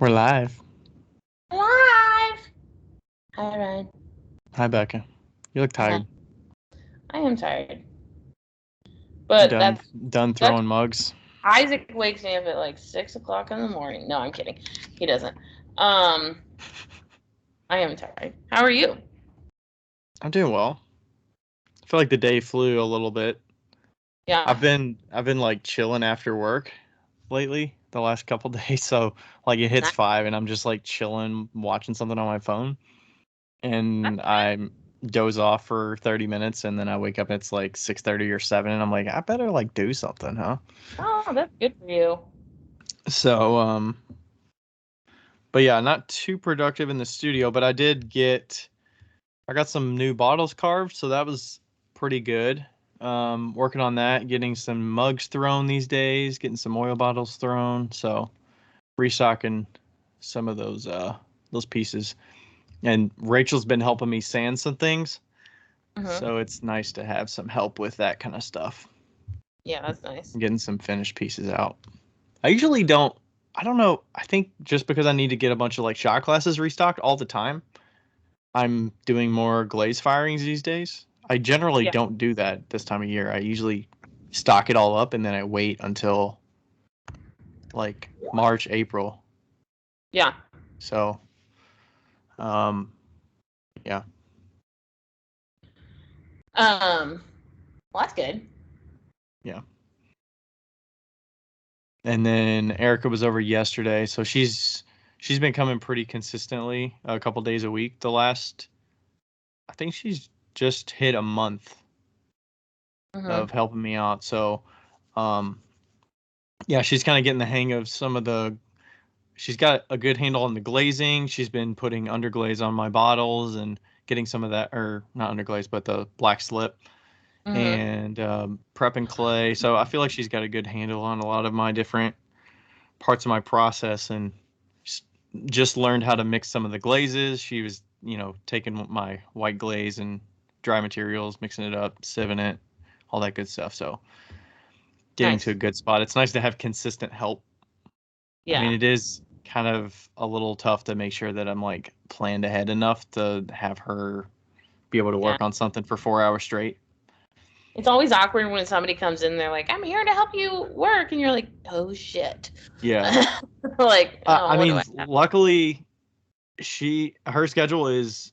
We're live. Live. Hi, Ryan. Hi, Becca. You look tired. I am tired, You but done that's throwing mugs? Isaac wakes me up at like 6 o'clock in the morning. No, I'm kidding. He doesn't. I am tired. How are you? I'm doing well. I feel like the day flew a little bit. Yeah. I've been like chilling after work lately, the last couple days. So like it hits 5 and I'm just like chilling, watching something on my phone, and I doze off for 30 minutes, and then I wake up. It's like 6:30 or 7, and I'm like, I better like do something, huh? Oh, that's good for you. So but yeah, not too productive in the studio, but I got some new bottles carved, so that was pretty good. Working on that, getting some mugs thrown these days, getting some oil bottles thrown, so restocking some of those pieces. And Rachel's been helping me sand some things, so it's nice to have some help with that kind of stuff. Yeah, that's nice. Getting some finished pieces out. I usually don't. I don't know. I think just because I need to get a bunch of like shot glasses restocked all the time, I'm doing more glaze firings these days. I generally don't do that this time of year. I usually stock it all up and then I wait until like March, April. Yeah. So, yeah. Well, that's good. Yeah. And then Erica was over yesterday, so she's been coming pretty consistently, a couple days a week. I think she's just hit a month of helping me out. So, yeah, she's kind of getting the hang of some of the. She's got a good handle on the glazing. She's been putting underglaze on my bottles and getting some of that, or not underglaze, but the black slip, and prepping clay. So I feel like she's got a good handle on a lot of my different parts of my process, and just learned how to mix some of the glazes. She was, taking my white glaze and dry materials, mixing it up, sieving it, all that good stuff. So getting to a good spot. It's nice to have consistent help. Yeah. I mean, it is kind of a little tough to make sure that I'm like planned ahead enough to have her be able to work on something for 4 hours straight. It's always awkward when somebody comes in and they're like, I'm here to help you work. And you're like, oh, shit. Yeah. Like, I mean, luckily, her schedule is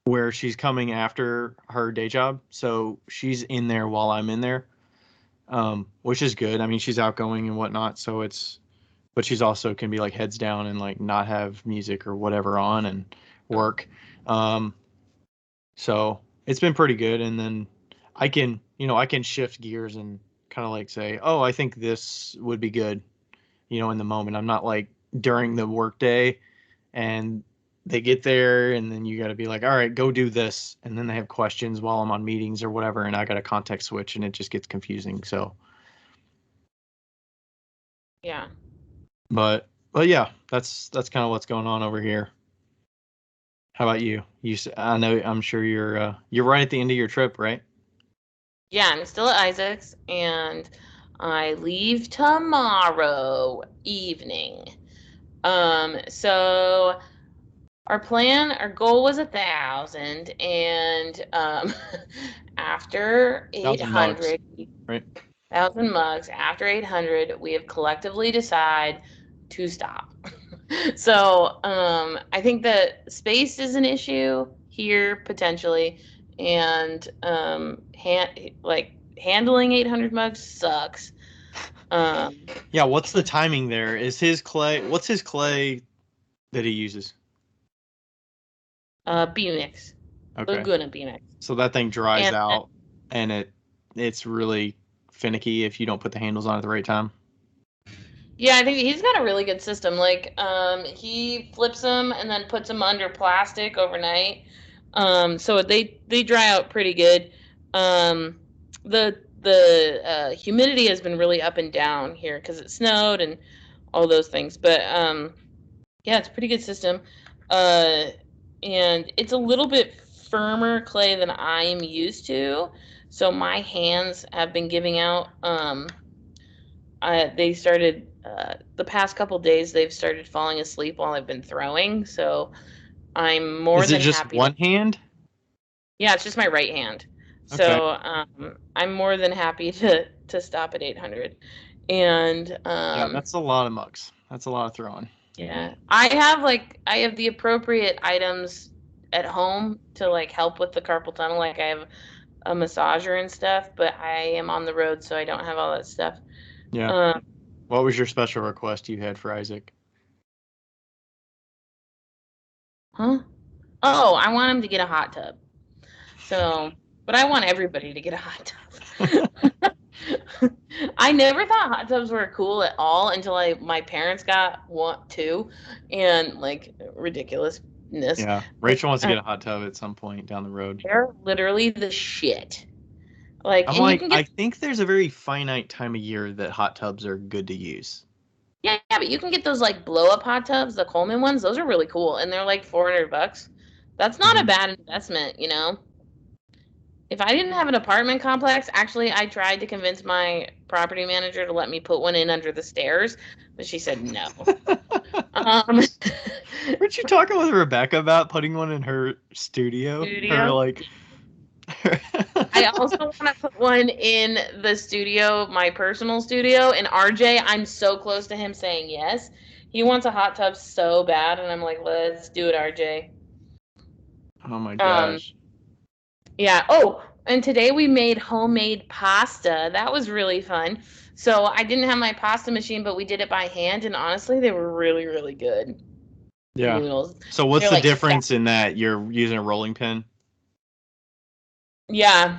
where she's coming after her day job. So she's in there while I'm in there, which is good. I mean, she's outgoing and whatnot. So but she's also can be like heads down and like not have music or whatever on and work. So it's been pretty good. And then I can shift gears and kind of like say, oh, I think this would be good, in the moment. I'm not like during the workday and they get there and then you got to be like, all right, go do this. And then they have questions while I'm on meetings or whatever. And I got a context switch and it just gets confusing. So. Yeah. But yeah, that's kind of what's going on over here. How about you? I'm sure you're right at the end of your trip, right? Yeah, I'm still at Isaac's, and I leave tomorrow evening. So our goal was 1,000, and after 800, right? 1,000 mugs. After 800, we have collectively decided to stop. So I think that space is an issue here potentially, and handling 800 mugs sucks. Yeah, what's the timing there? What's his clay that he uses? B mix. Okay. Laguna B mix. So that thing dries out, and it's really finicky if you don't put the handles on at the right time. Yeah, I think he's got a really good system. Like, he flips them and then puts them under plastic overnight. So they dry out pretty good. The humidity has been really up and down here because it snowed and all those things. But yeah, it's a pretty good system. And it's a little bit firmer clay than I am used to. So my hands have been giving out they started the past couple days. They've started falling asleep while I've been throwing. So I'm more Is it than just happy to. one hand? Yeah, it's just my right hand. Okay. So I'm more than happy to stop at 800. And Yeah, that's a lot of mugs. That's a lot of throwing. yeah, I have the appropriate items at home to like help with the carpal tunnel. Like I have a massager and stuff, but I am on the road, so I don't have all that stuff. Yeah. Um, What was your special request you had for Isaac? huh? Oh, I want him to get a hot tub. So, but I want everybody to get a hot tub. I never thought hot tubs were cool at all until my parents got one too, and like ridiculousness. Yeah. But Rachel wants to get a hot tub at some point down the road. they're literally the shit. Like, I'm and you like, can I get think there's a very finite time of year that hot tubs are good to use. yeah, but you can get those like blow up hot tubs, the Coleman ones. Those are really cool, and they're like $400. That's not a Mhm. bad investment, you know. If I didn't have an apartment complex, actually, I tried to convince my property manager to let me put one in under the stairs, but she said no. Um, Weren't you talking with Rebecca about putting one in her studio? Her studio. like. I also want to put one in the studio, my personal studio. And RJ, I'm so close to him saying yes. He wants a hot tub so bad, and I'm like, let's do it, RJ. Oh my Um, gosh. yeah. Oh, and today we made homemade pasta. That was really fun. So I didn't have my pasta machine, but we did it by hand, and honestly, they were really, really good. The Yeah. noodles. So what's They're the like fat. difference in that you're using a rolling pin? Yeah.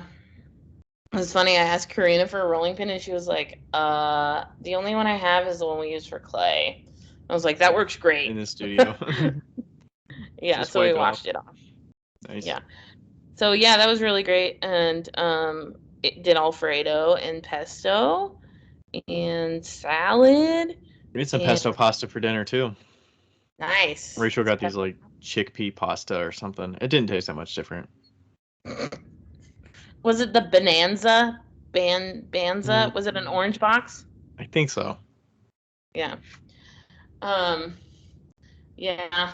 It was funny. I asked Karina for a rolling pin, and she was like, the only one I have is the one we use for clay. I was like, that works In great. the studio. Yeah, Just so we wipe it off. washed it off. Nice. Yeah. So yeah, that was really great. And it did Alfredo and pesto and salad We need some and pesto pasta for dinner too. nice. Rachel got these like chickpea pasta or something. It didn't taste that much different. Was it the Bonanza? Banza? Was it an Mm, orange box? I think so. Yeah. Um, yeah.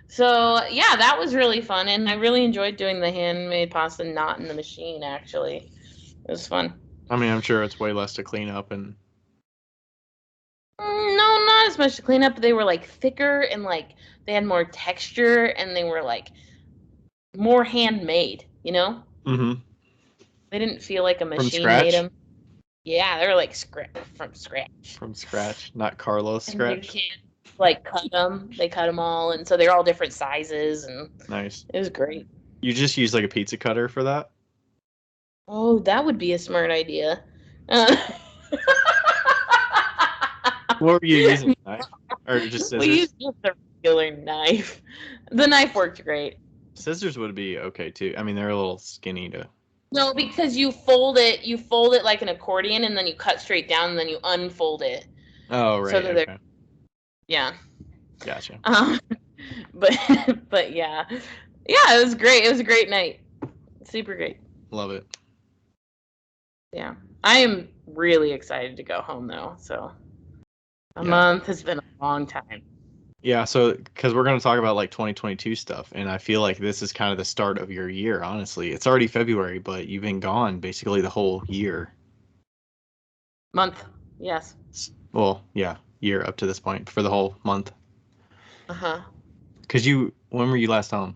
So yeah, that was really fun, and I really enjoyed doing the handmade pasta not in the machine. Actually, it was fun. I mean, I'm sure it's way less to clean up and No, not as much to clean up. They were like thicker and like they had more texture, and they were like more handmade. You know, hmm they didn't feel like a from machine made scratch. them. Yeah, they were like from scratch, From scratch, not Carlos and the scratch. kids like cut them. They cut them all, and so they're all different sizes, and Nice. it was great. You just use like a pizza cutter for that? Oh, that would be a smart idea. Uh, What were you using? A knife or just we scissors? used just a regular knife. The knife worked great. Scissors would be okay too. I mean, they're a little skinny to. No, because you fold it like an accordion, and then you cut straight down, and then you unfold it. Oh So right, that they're, okay, yeah. gotcha. Um, but but yeah, yeah, it was great. It was a great night. Super great. Love it. Yeah, I am really excited to go home though. So a Yeah. month has been a long time. Yeah, so because we're going to talk about like 2022 stuff, and I feel like this is kind of the start of your year, honestly. It's already February, but you've been gone basically the whole year. Month, yes. Well, yeah, year up to this point for the whole month. Uh huh. Because when were you last home?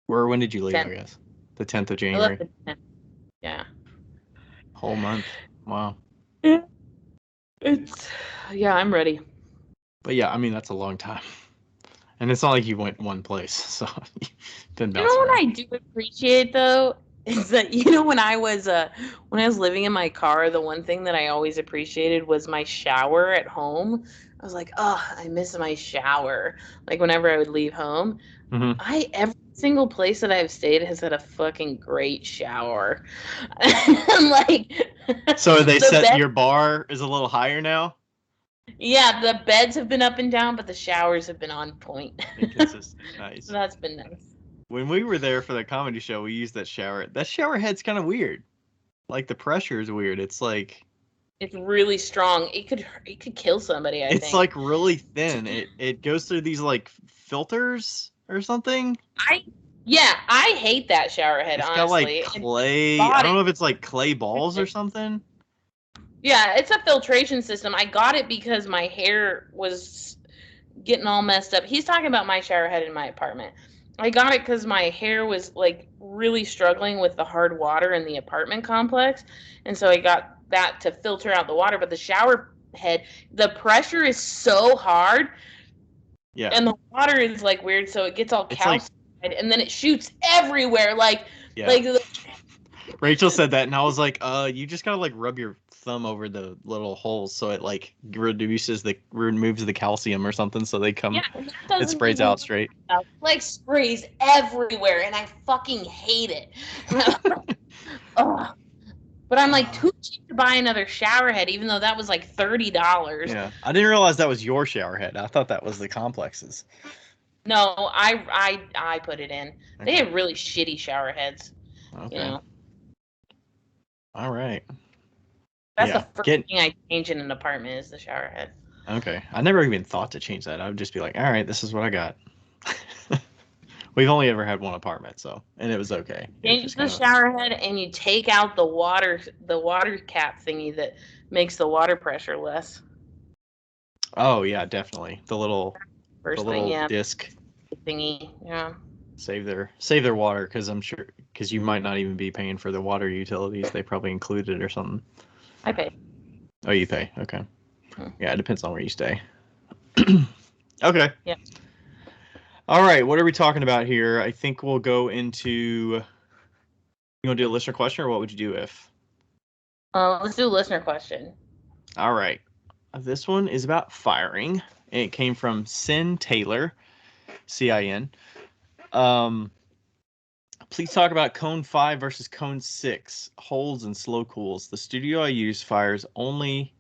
When did you leave, I 10th. guess? The 10th of I left January. the 10th. Yeah. Whole month. Wow. Yeah. It's yeah. I'm ready. But yeah, I mean, that's a long time. And it's not like you went one place, so you've been You know bouncing what around. I do appreciate though is that when I was living in my car, the one thing that I always appreciated was my shower at home. I was like, oh, I miss my shower. Like whenever I would leave home, hmm I every single place that I've stayed has had a fucking great shower. I'm like So they the set bed, your bar is a little higher now? yeah, the beds have been up and down, but the showers have been on point. Inconsistent. So Nice. that's been nice. When we were there for the comedy show, we used that shower. That shower head's kind of weird. Like the pressure is weird. It's like It's really strong. It could kill somebody, I It's think. like really thin. It goes through these like filters or something. I hate that shower head, It's got like honestly. And clay. I bought don't know if it's like clay balls or it. something. Yeah, it's a filtration system. I got it because my hair was getting all messed up. He's talking about my shower head in my apartment. I got it because my hair was like really struggling with the hard water in the apartment complex. And so I got that to filter out the water. But the shower head, the pressure is so hard Yeah. and the water is like weird. So it gets all It's like, calcified and then it shoots everywhere. yeah. Like, Rachel said that, and I was like, you just gotta like rub your thumb over the little holes so it like removes the calcium or something, so they come, yeah, and that it doesn't sprays even out straight. like sprays everywhere and I fucking hate it. Ugh. But I'm like too cheap to buy another shower head, even though that was like $30. Yeah, I didn't realize that was your shower head. I thought that was the complexes. No, I put it in. They Okay. have really shitty shower heads. Okay. You know, All right. that's Yeah. the first thing I change in an apartment is the shower head. Okay. I never even thought to change that. I would just be like, all right, this is what I got. We've only ever had one apartment, so, and it was okay. It was Change just the kind of, shower head and you take out the water cap thingy that makes the water pressure less. oh yeah, definitely the First thing, yeah, disc. thingy, yeah. Save their water, because I'm sure, because you might not even be paying for the water utilities. They probably include it or something. I pay. Oh, you pay. Okay. Hmm. Yeah, it depends on where you stay. Okay. Yeah. All right. What are we talking about here? I think we'll go into. You want to do a listener question, or what would you do if? Let's do a listener question. All right. This one is about firing. It came from Sin Taylor, CIN. Please talk about cone 5 versus cone 6, holds and slow cools. The studio I use fires only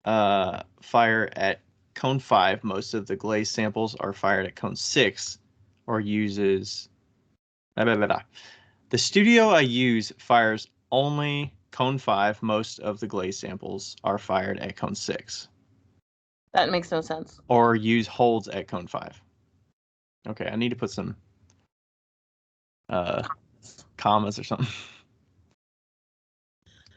fire at cone 5. Most of the glaze samples are fired at cone 6 or uses... Blah, blah, blah, blah. The studio I use fires only cone 5. Most of the glaze samples are fired at cone 6. That makes no sense. Or use holds at cone 5. Okay, I need to put some commas or something.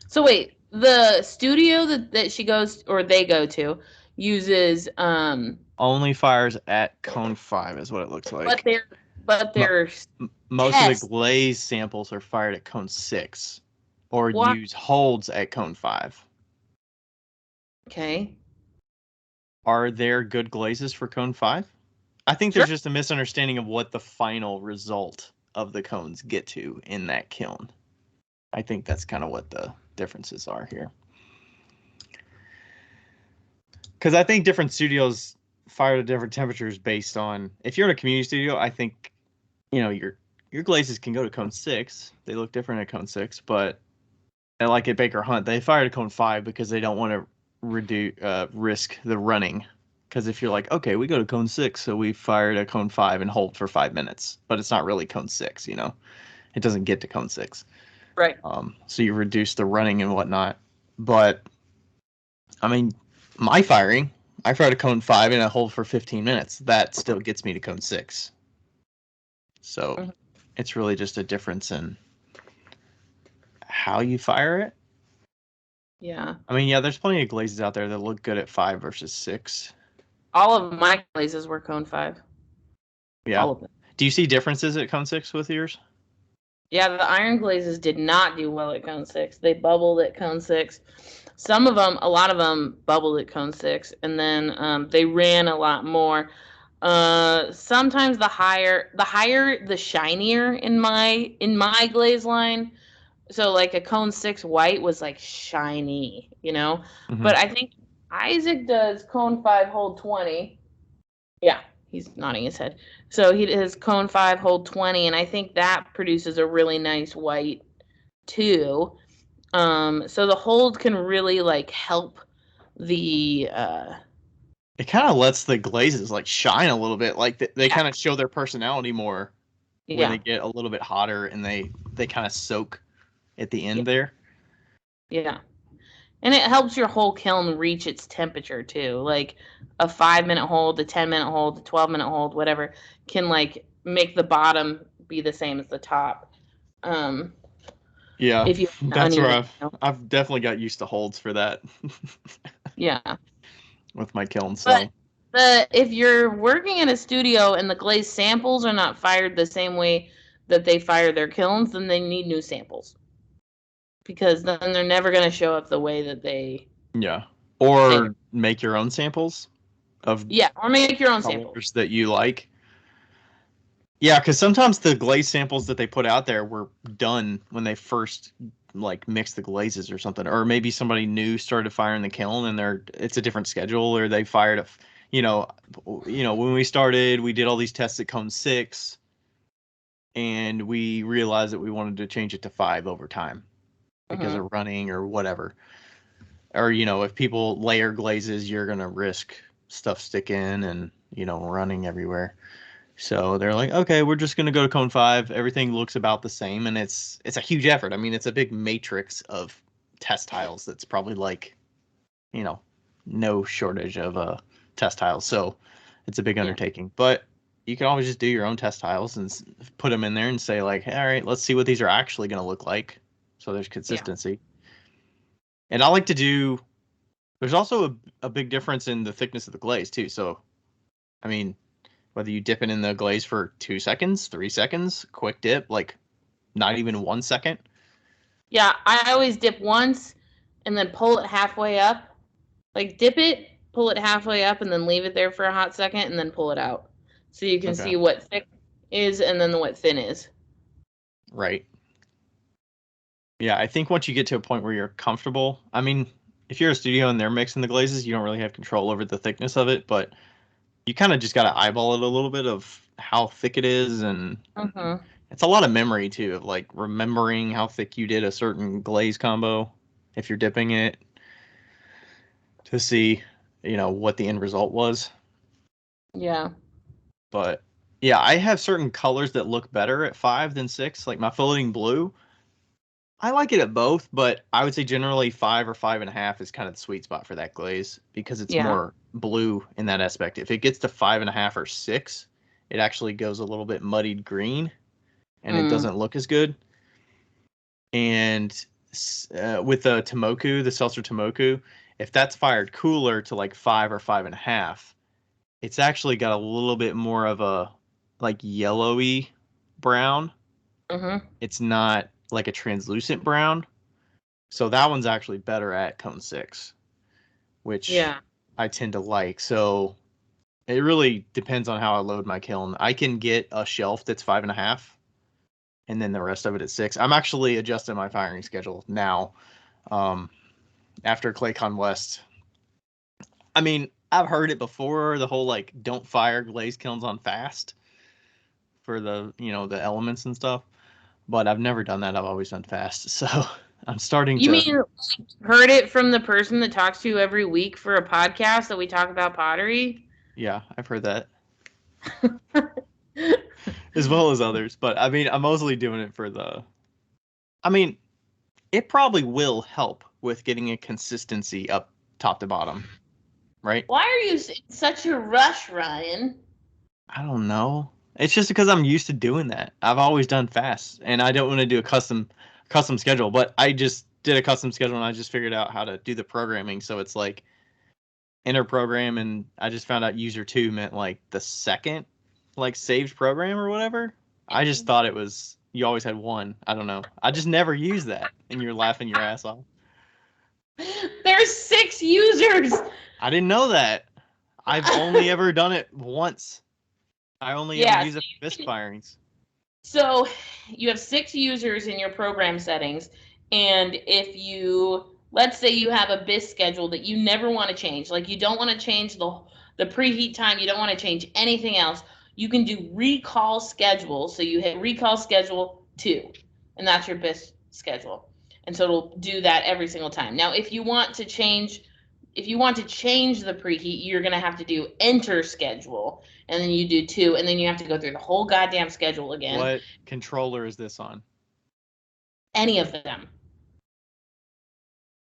So wait, the studio that she goes or they go to uses only fires at cone 5 is what it looks like. But their most of the glaze samples are fired at cone 6 or use holds at cone 5. Okay. Are there good glazes for cone 5? I think there's just a misunderstanding of what the final result of the cones get to in that kiln. I think that's kind of what the differences are here. Because I think different studios fire at different temperatures based on, if you're in a community studio, I think, you know, your glazes can go to cone 6. They look different at cone 6, but like at Baker Hunt, they fire to cone 5 because they don't want to risk the running. Because if you're like, okay, we go to cone 6, so we fire to cone 5 and hold for 5 minutes, but it's not really cone 6, you know, it doesn't get to cone 6. Right. So you reduce the running and whatnot. But I mean, my firing, I fire to cone 5 and I hold for 15 minutes. That still gets me to cone 6. So it's really just a difference in how you fire it. Yeah. I mean, yeah, there's plenty of glazes out there that look good at 5 versus 6. All of my glazes were cone 5. Yeah. All of them. Do you see differences at cone 6 with yours? Yeah, the iron glazes did not do well at cone 6. They bubbled at cone 6. Some of them, a lot of them bubbled at cone 6, and then they ran a lot more. Sometimes the higher, the shinier in my glaze line. So like a cone 6 white was like shiny, you know. Mm-hmm. But I think Isaac does cone 5 hold 20. Yeah, he's nodding his head. So he does cone 5 hold 20, and I think that produces a really nice white too. So the hold can really like help the it kind of lets the glazes like shine a little bit, like they kind of show their personality more when they get a little bit hotter and they kind of soak at the end there. Yeah. And it helps your whole kiln reach its temperature too. Like a 5-minute hold, a 10-minute hold, a 12-minute hold, whatever, can like make the bottom be the same as the top. Um, Yeah, if you have an that's where uneven, I've definitely got used to holds for that yeah. with my kiln. But So if you're working in a studio and the glaze samples are not fired the same way that they fire their kilns, then they need new samples because then they're never going to show up the way that they yeah, say. or make your own samples of Yeah, or make your own samples. colors that you like. Yeah, because sometimes the glaze samples that they put out there were done when they first like mixed the glazes or something, or maybe somebody new started firing the kiln and it's a different schedule, or they fired you know, when we started, we did all these tests at cone 6, and we realized that we wanted to change it to 5 over time because Mm-hmm. of running or whatever. Or if people layer glazes, you're gonna risk stuff sticking and running everywhere. So they're like, okay, we're just gonna go to cone 5. Everything looks about the same, and it's a huge effort. I mean, it's a big matrix of test tiles. That's probably like, you know, no shortage of test tiles. So it's a big Yeah. undertaking. But you can always just do your own test tiles and put them in there and say like, all right, let's see what these are actually gonna look like. So there's Yeah. consistency. And I like to do. There's also a big difference in the thickness of the glaze too. So I mean, whether you dip it in the glaze for 2 seconds, 3 seconds, quick dip, like not even 1 second. Yeah, I always dip once and then pull it halfway up. Like dip it, pull it halfway up, and then leave it there for a hot second, and then pull it out, so you can Okay. see what thick is and then what thin is. Right. Yeah, I think once you get to a point where you're comfortable, I mean, if you're a studio and they're mixing the glazes, you don't really have control over the thickness of it, but you kind of just got to eyeball it a little bit of how thick it is, and Mm-hmm. it's a lot of memory too, of like remembering how thick you did a certain glaze combo if you're dipping it to see, what the end result was. Yeah. But yeah, I have certain colors that look better at 5 than 6, like my floating blue. I like it at both, but I would say generally 5 or 5.5 is kind of the sweet spot for that glaze because it's Yeah. more blue in that aspect. If it gets to 5.5 or 6, it actually goes a little bit muddied green and it Mm. doesn't look as good. And with the Tomoku, the Seltzer Tomoku, if that's fired cooler to like 5 or 5.5, it's actually got a little bit more of a like yellowy brown. Mm-hmm. It's not like a translucent brown. So that one's actually better at cone 6, which Yeah. I tend to like. So it really depends on how I load my kiln. I can get a shelf that's 5.5 and then the rest of it at 6. I'm actually adjusting my firing schedule now. Um, After ClayCon West. I mean, I've heard it before, the whole like don't fire glaze kilns on fast for the elements and stuff, but I've never done that. I've always done fast. So I'm starting You to. mean heard it from the person that talks to you every week for a podcast that we talk about pottery? Yeah, I've heard that as well as others, but I mean, I'm mostly doing it for the. I mean, it probably will help with getting a consistency up top to bottom, right? Why are you in such a rush, Ryan? I don't know. It's just because I'm used to doing that. I've always done fast, and I don't want to do a custom schedule. But I just did a custom schedule, and I just figured out how to do the programming. So it's like enter program, and I just found out user 2 meant like the second like saved program or whatever. I just thought it was you always had one. I don't know. I just never used that, and you're laughing your ass off. There's 6 users. I didn't know that. I've only ever done it once. I only ever Yeah. use it for bisque firings. So you have 6 users in your program settings, and if you let's say you have a BIS schedule that you never want to change, like you don't want to change the preheat time, you don't want to change anything else, you can do recall schedule. So you hit recall schedule 2, and that's your BIS schedule. And so it'll do that every single time. Now, if you want to change the preheat, you're going to have to do enter schedule, and then you do 2, and then you have to go through the whole goddamn schedule again. What controller is this on? Any of them.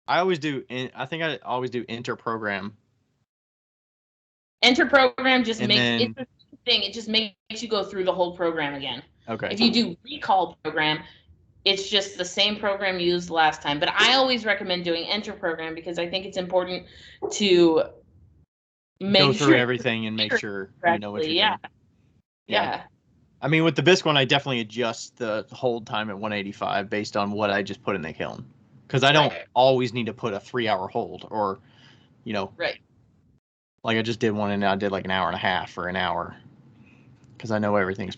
I always do. I think I always do enter program. Enter program just And makes then it's the thing. It just makes you go through the whole program again. okay. If you do recall program, it's just the same program used last time. But I always recommend doing enter program because I think it's important to Go make through sure everything and make sure you know what you're yeah. doing. Yeah. I mean, with the bisque one, I definitely adjust the hold time at 185 based on what I just put in the kiln. Because I don't always need to put a 3-hour hold or, you know, right. like I just did one and I did like an hour and a half or an hour. Because I know everything's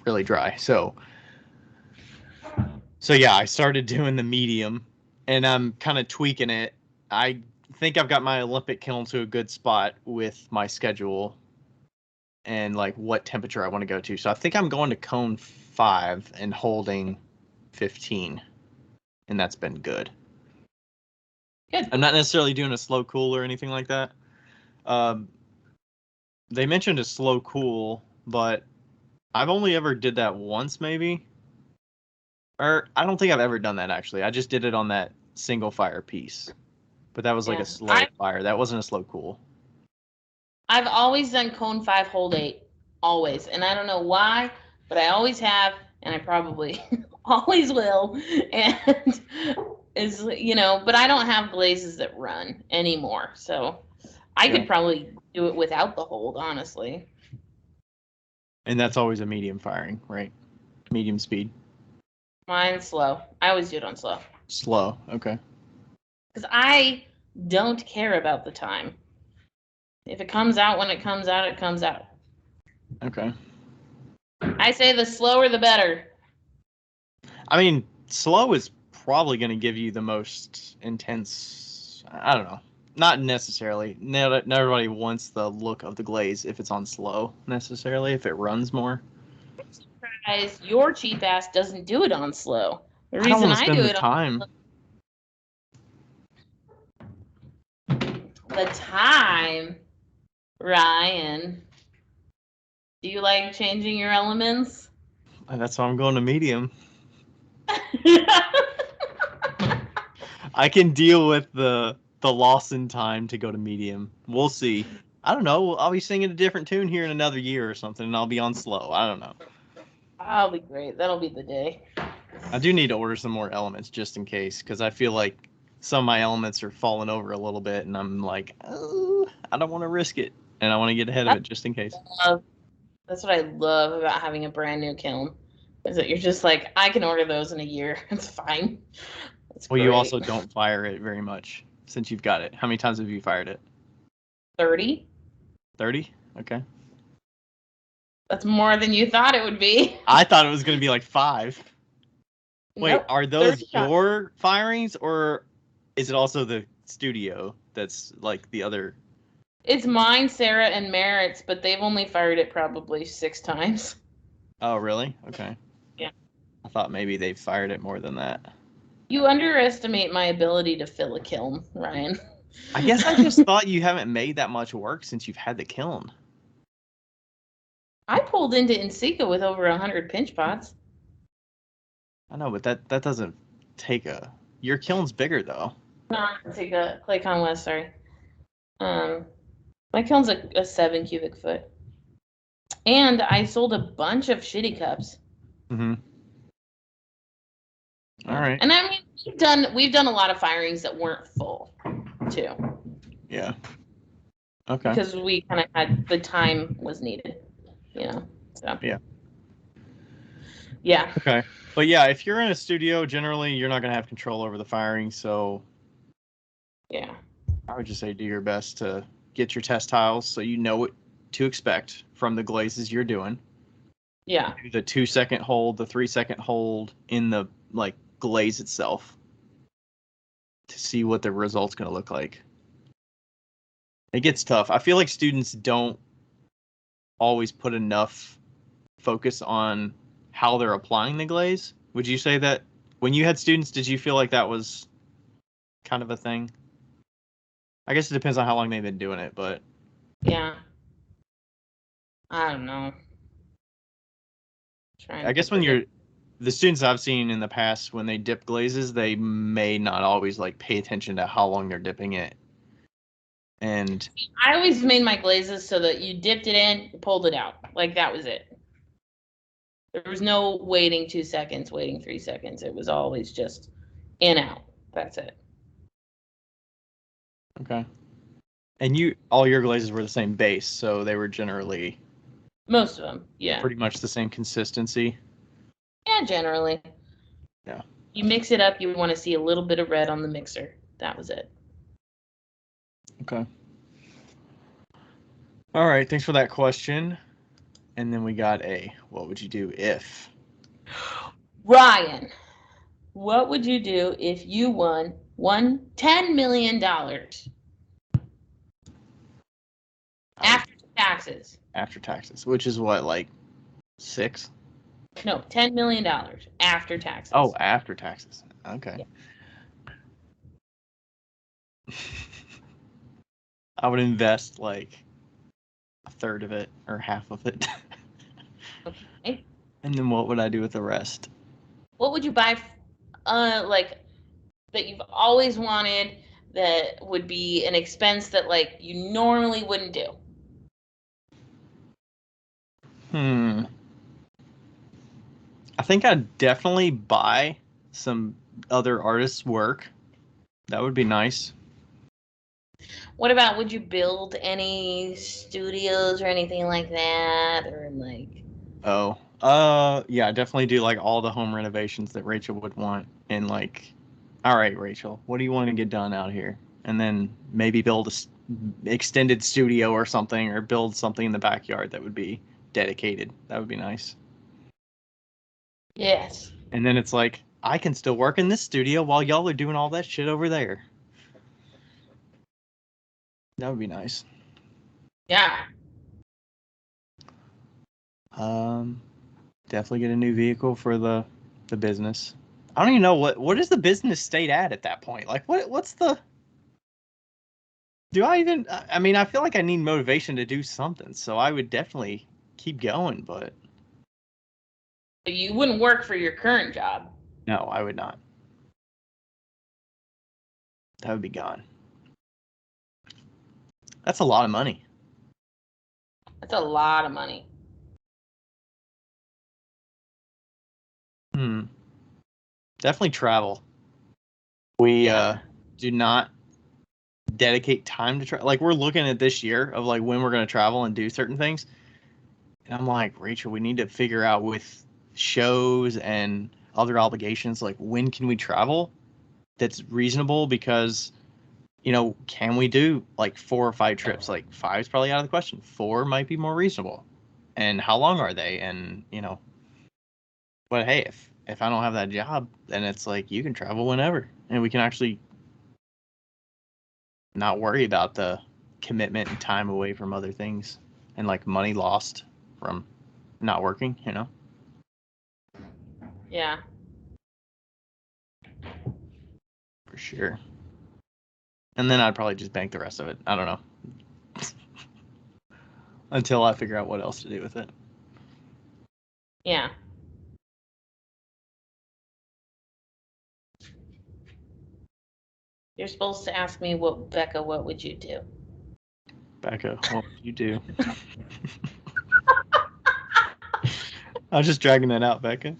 really dry. So yeah, I started doing the medium and I'm kind of tweaking it. I think I've got my Olympic kiln to a good spot with my schedule and like what temperature I want to go to. So I think I'm going to cone 5 and holding 15, and that's been good. Good. I'm not necessarily doing a slow cool or anything like that. Um, they mentioned a slow cool, but I've only ever did that once, maybe. Or I don't think I've ever done that actually. I just did it on that single fire piece, but that was like a slow fire. That wasn't a slow cool. I've always done cone 5, hold 8, always, and I don't know why, but I always have, and I probably always will. And is but I don't have glazes that run anymore, so I could probably do it without the hold, honestly. And that's always a medium firing, right? Medium speed. Mine's slow. I always do it on slow. Slow, okay. Because I don't care about the time. If it comes out when it comes out, it comes out. Okay. I say the slower the better. I mean, slow is probably going to give you the most intense. I don't know. Not necessarily. Not everybody wants the look of the glaze if it's on slow, necessarily, if it runs more. I'm surprised your cheap ass doesn't do it on slow. The I don't reason want to I spend do the it time. The time, Ryan. Do you like changing your elements? That's why I'm going to medium. I can deal with the loss in time to go to medium. We'll see. I don't know. I'll be singing a different tune here in another year or something, and I'll be on slow. I don't know. That'll be great. That'll be the day. I do need to order some more elements just in case, because I feel like some of my elements are falling over a little bit, and I'm like, oh, I don't want to risk it, and I want to get ahead of it just in case. That's what I love about having a brand new kiln, is that you're just like, I can order those in a year. It's fine. It's well, great. you also don't fire it very much since you've got it. How many times have you fired it? 30. 30? Okay. That's more than you thought it would be. I thought it was going to be like 5. Wait, Nope, are those 30 your firings, or is it also the studio that's like the other? It's mine, Sarah, and Merritt's, but they've only fired it probably 6 times. Oh, really? Okay. Yeah. I thought maybe they fired it more than that. You underestimate my ability to fill a kiln, Ryan. I guess I just thought you haven't made that much work since you've had the kiln. I pulled into Inseca with over 100 pinch pots. I know, but that doesn't take a. Your kiln's bigger though. No, Inseca, Claycon West, sorry. My kiln's a 7 cubic foot. And I sold a bunch of shitty cups. Mm-hmm. All right. And I mean, we've done a lot of firings that weren't full, too. Yeah. Okay. Because we kind of had the time was needed, So. Yeah. Yeah. Okay. But yeah, if you're in a studio, generally you're not gonna have control over the firing, so. Yeah. I would just say do your best to get your test tiles so you know what to expect from the glazes you're doing. Yeah. Do the 2-second hold, the 3-second hold in the like glaze itself to see what the result's going to look like. It gets tough. I feel like students don't always put enough focus on how they're applying the glaze. Would you say that when you had students, did you feel like that was kind of a thing? I guess it depends on how long they've been doing it, but yeah. I don't know. I guess when you're the students I've seen in the past, when they dip glazes, they may not always like pay attention to how long they're dipping it. And I always made my glazes so that you dipped it in, pulled it out. Like that was it. There was no waiting 2 seconds, waiting 3 seconds. It was always just in, out. That's it. okay. And all your glazes were the same base, so they were generally Most of them, yeah. pretty much the same consistency. Yeah, generally. Yeah. You mix it up, you want to see a little bit of red on the mixer. That was it. Okay. All right, thanks for that question. And then we got what would you do if? Ryan, what would you do if you won $10 million after taxes? After taxes, which is what, like 6? No, $10 million after taxes. Oh, after taxes. Okay. Yeah. I would invest like a third of it or half of it. Okay. And then what would I do with the rest? What would you buy, like, that you've always wanted that would be an expense that, like, you normally wouldn't do? I think I'd definitely buy some other artists' work. That would be nice. What about, would you build any studios or anything like that? Or, like... Oh, yeah, I definitely do like all the home renovations that Rachel would want. And like, all right, Rachel, what do you want to get done out here? And then maybe build extended studio or something, or build something in the backyard that would be dedicated. That would be nice. Yes. And then it's like, I can still work in this studio while y'all are doing all that shit over there. That would be nice. Yeah. Definitely get a new vehicle for the business. I don't even know what is the business state at that point. Like what's the do I even I mean I feel like I need motivation to do something, so I would definitely keep going, but You wouldn't work for your current job. no, I would not. That would be gone. That's a lot of money. That's a lot of money. Definitely travel. We Yeah. do not dedicate time to travel. Like we're looking at this year of like when we're going to travel and do certain things. And I'm like, Rachel, we need to figure out with shows and other obligations, like when can we travel that's reasonable? Because, can we do like 4 or 5 trips? Like 5 is probably out of the question. 4 might be more reasonable. And how long are they? And, but hey, if I don't have that job, then it's like you can travel whenever, and we can actually not worry about the commitment and time away from other things and like money lost from not working, Yeah. For sure. And then I'd probably just bank the rest of it. I don't know. Until I figure out what else to do with it. Yeah. You're supposed to ask me, Becca, what would you do? Becca, what would you do? I was just dragging that out, Becca.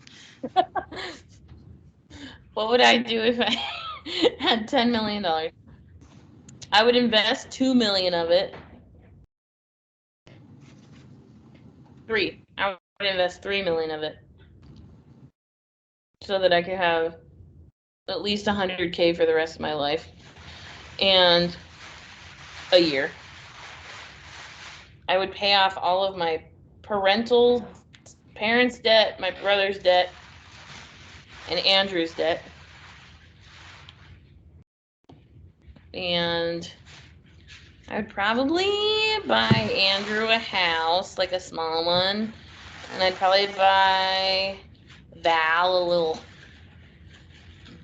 What would I do if I had $10 million? I would invest $2 million of it. 3. I would invest $3 million of it, so that I could have at least $100K for the rest of my life and a year. I would pay off all of my parents' debt, my brother's debt, and Andrew's debt. And I would probably buy Andrew a house, like a small one. And I'd probably buy Val a little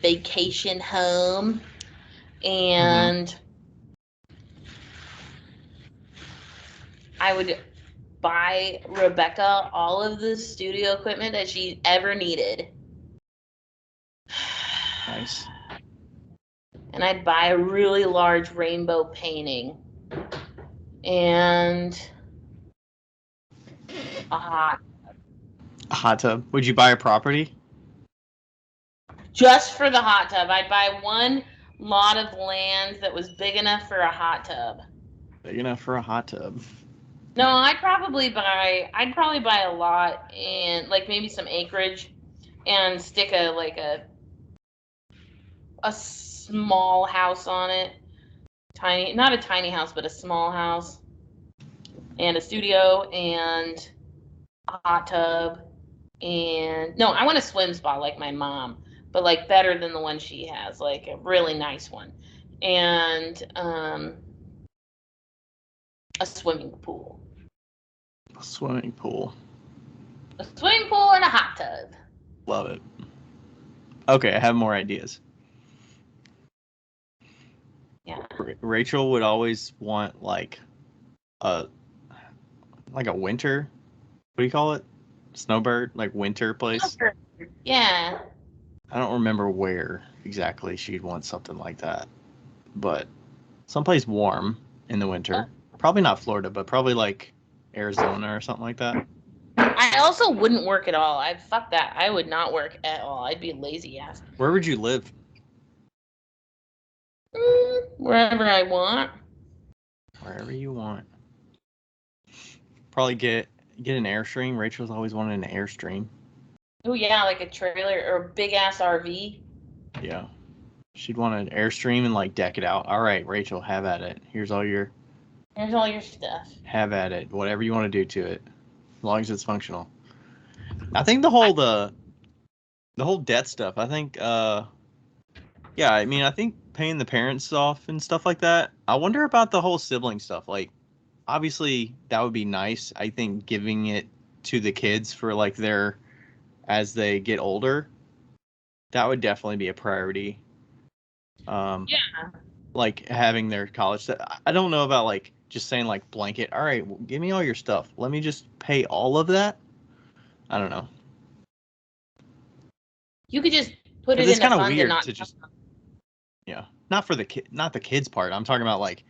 vacation home. And I would buy Rebecca all of the studio equipment that she ever needed. Nice. And I'd buy a really large rainbow painting. And a hot. A hot tub. Would you buy a property? Just for the hot tub. I'd buy one lot of land that was big enough for a hot tub. Big enough for a hot tub. No, I'd probably buy a lot and like maybe some acreage and stick a small house on it. Tiny, not a tiny house, but a small house. And a studio and a hot tub. And no, I want a swim spa like my mom, but like better than the one she has, like a really nice one. And a swimming pool. A swimming pool. A swimming pool and a hot tub. Love it. Okay, I have more ideas. Yeah. Rachel would always want like a winter. What do you call it? Snowbird, like winter place. Yeah. I don't remember where exactly she'd want something like that, but someplace warm in the winter. Probably not Florida, but probably like Arizona or something like that. I also wouldn't work at all. Fuck that. I would not work at all. I'd be lazy ass. Where would you live? Wherever I want. Wherever you want. Probably get an Airstream. Rachel's always wanted an Airstream. Oh yeah, like a trailer or a big ass RV. Yeah. She'd want an Airstream and like deck it out. All right, Rachel, have at it. Here's all your stuff. Have at it. Whatever you want to do to it. As long as it's functional. I think the whole debt stuff, I think yeah, I mean, I think paying the parents off and stuff like that. I wonder about the whole sibling stuff. Like, obviously, that would be nice. I think giving it to the kids for like as they get older, that would definitely be a priority. Yeah. Like having their college stuff. I don't know about like just saying like blanket. All right, well, give me all your stuff. Let me just pay all of that. I don't know. You could just put it It's in a kind of fund weird and not. to just not for the kid, not the kids part. I'm talking about like,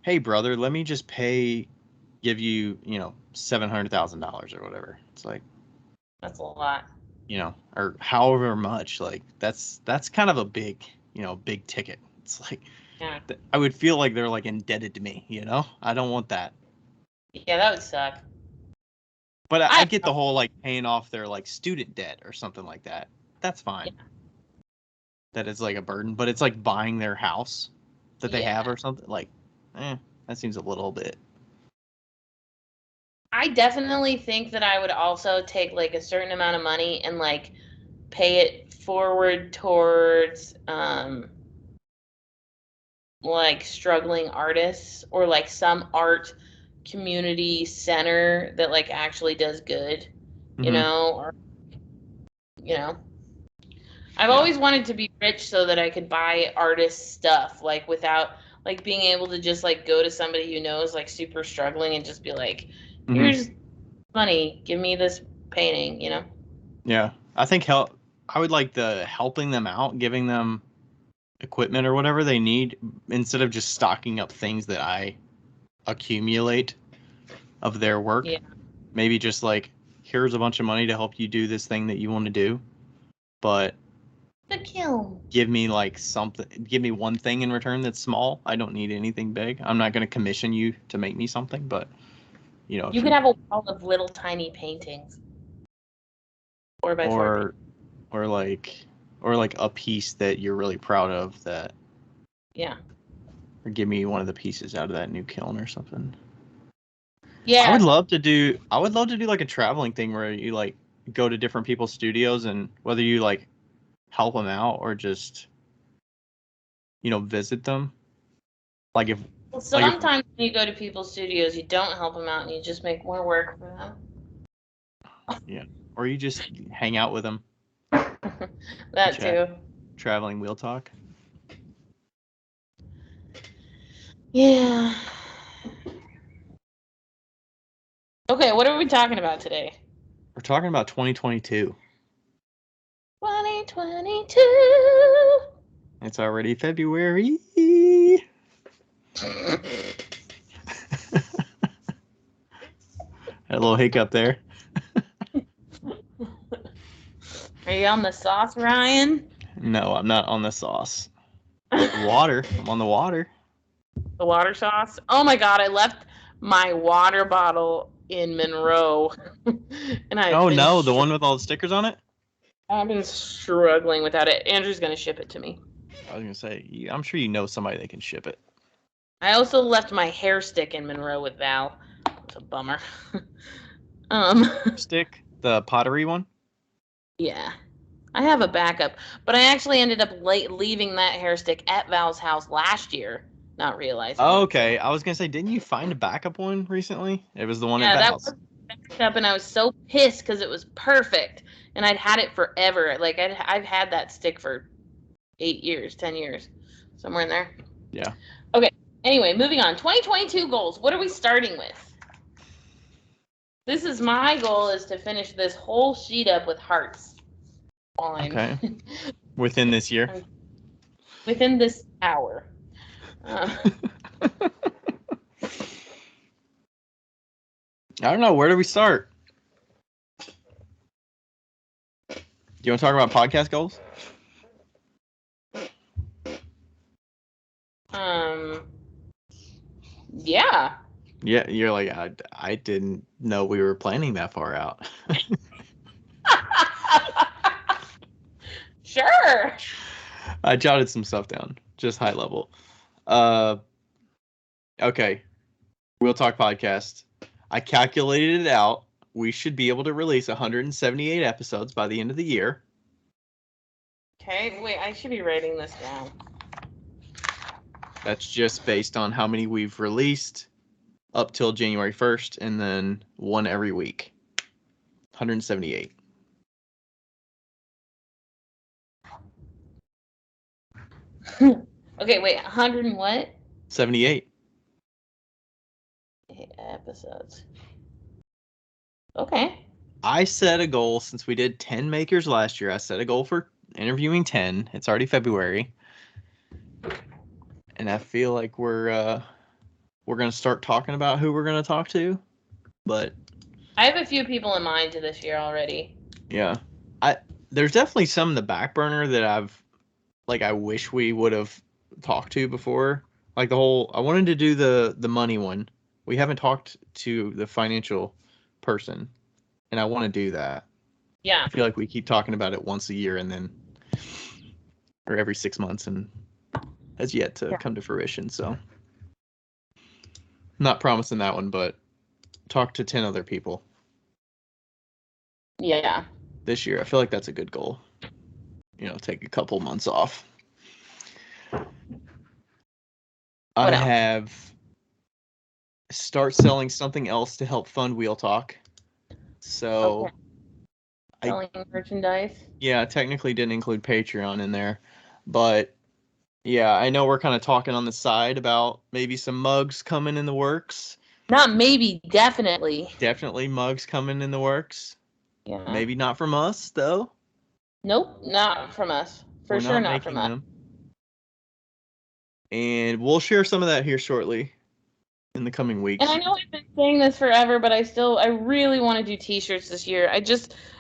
hey brother, let me just give you $700,000 or whatever. It's like That's a lot. Or however much. Like that's kind of a big big ticket. It's like Yeah. I would feel like they're like indebted to me. I don't want that. Yeah, that would suck. But I get the whole like paying off their like student debt or something like that. That's fine. Yeah. That it's like a burden, but it's like buying their house that they have or something. Like, that seems a little bit. I definitely think that I would also take like a certain amount of money and like pay it forward towards like struggling artists or like some art community center that like actually does good, or I've always wanted to be rich so that I could buy artist stuff like without like being able to just like go to somebody who knows like super struggling and just be like, here's money, give me this painting, Yeah, I think I would like the helping them out, giving them equipment or whatever they need instead of just stocking up things that I accumulate of their work. Yeah. Maybe just like, here's a bunch of money to help you do this thing that you want to do, but give me like give me one thing in return that's small. I don't need anything big. I'm not going to commission you to make me something, but you could have a wall of little tiny paintings. 4x4 or like a piece that you're really proud of that. Yeah. Or give me one of the pieces out of that new kiln or something. Yeah. I would love to do like a traveling thing where you like go to different people's studios and whether you like help them out or just visit them. Like if sometimes when you go to people's studios, you don't help them out and you just make more work for them. Yeah. Or you just hang out with them. That too. Traveling wheel talk. Yeah. Okay, what are we talking about today? We're talking about 2022. 2022. It's already February. A little hiccup there. Are you on the sauce, Ryan? No, I'm not on the sauce. Water. I'm on the water. The water sauce? Oh my god, I left my water bottle in Monroe. And Oh no, the one with all the stickers on it? I've been struggling without it. Andrew's going to ship it to me. I was going to say, I'm sure you know somebody that can ship it. I also left my hair stick in Monroe with Val. It's a bummer. Stick? The pottery one? Yeah. I have a backup, but I actually ended up leaving that hair stick at Val's house last year, not realizing. Oh, okay. I was going to say, didn't you find a backup one recently? It was the one at Val's. That was backup, and I was so pissed because it was perfect, and I'd had it forever. Like, I've had that stick for 8 years, 10 years, somewhere in there. Yeah. Okay. Anyway, moving on. 2022 goals. What are we starting with? This is my goal, is to finish this whole sheet up with hearts. Okay. Within this year? Within this hour. I don't know. Where do we start? Do you want to talk about podcast goals? Yeah. Yeah, you're like, I didn't know we were planning that far out. Sure. I jotted some stuff down, just high level. Okay. We'll Talk Podcast. I calculated it out. We should be able to release 178 episodes by the end of the year. Okay, wait, I should be writing this down. That's just based on how many we've released up till January 1st, and then one every week. 178. Okay, wait, 100 and what? 78. Episodes. Okay. I set a goal, since we did 10 makers last year, I set a goal for interviewing 10. It's already February. And I feel like we're going to start talking about who we're going to talk to. But I have a few people in mind to this year already. Yeah. There's definitely some in the back burner that I wish we would have talked to before. Like I wanted to do the money one. We haven't talked to the financial person, and I want to do that. Yeah. I feel like we keep talking about it once a year or every 6 months, and has yet to come to fruition. So, not promising that one, but talk to 10 other people. Yeah. This year, I feel like that's a good goal. Take a couple months off. I have start selling something else to help fund Wheel Talk. So, selling merchandise. Yeah, I technically didn't include Patreon in there, but yeah, I know we're kind of talking on the side about maybe some mugs coming in the works. Not maybe, definitely. Definitely mugs coming in the works. Yeah. Maybe not from us though. Nope, not from us. For sure, not from us. And we'll share some of that here shortly in the coming weeks. And I know I've been saying this forever, but I really want to do t-shirts this year.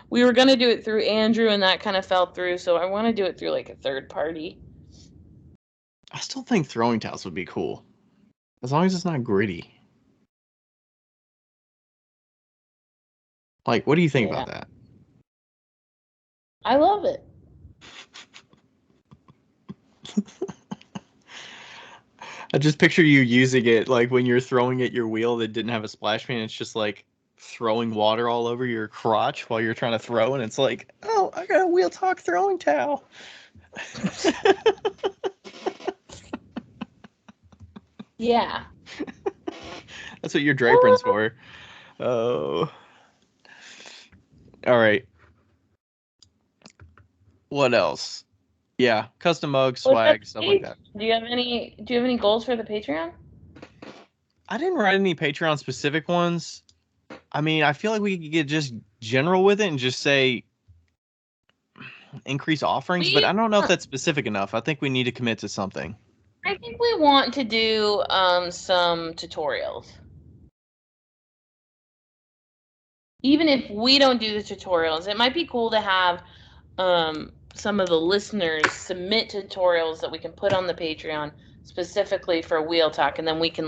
We were going to do it through Andrew, and that kind of fell through, so I want to do it through like a third party. I still think throwing towels would be cool, as long as it's not gritty. Like, what do you think about that? I love it. I just picture you using it like when you're throwing at your wheel that didn't have a splash pan. It's just like throwing water all over your crotch while you're trying to throw, and it's like, oh, I got a Wheel Talk throwing towel. Yeah. That's what your drapering's for. Oh. All right. What else? Yeah, custom mugs, swag, stuff like that. Do you have any goals for the Patreon? I didn't write any Patreon specific ones. I mean, I feel like we could get just general with it and just say, increase offerings, but We I don't know if that's specific enough. I think we need to commit to something. I think we want to do some tutorials. Even if we don't do the tutorials, it might be cool to have some of the listeners submit tutorials that we can put on the Patreon specifically for Wheel Talk, and then we can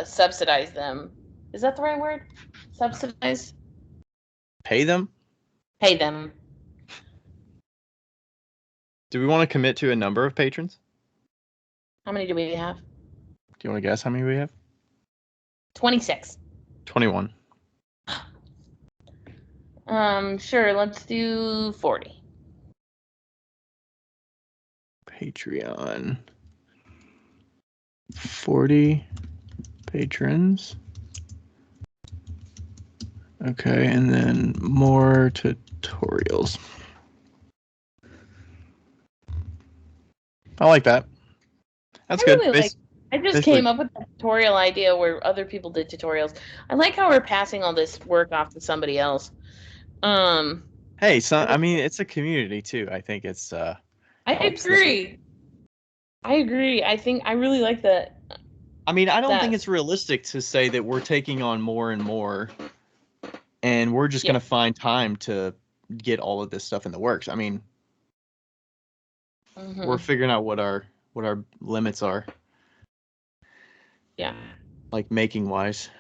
subsidize them. Is that the right word? Subsidize? Pay them? Pay them. Do we want to commit to a number of patrons? How many do we have? Do you want to guess how many we have? 26. 21. Sure, let's do 40. Patreon. 40 patrons. Okay, and then more tutorials. I like that. That's good. Really I just came up with a tutorial idea where other people did tutorials. I like how we're passing all this work off to somebody else. Hey, I mean, it's a community too. I think it's. I agree. I think I really like that. I mean, I don't think it's realistic to say that we're taking on more and more, and we're just going to find time to get all of this stuff in the works. I mean, we're figuring out what our limits are. Yeah. Like making wise,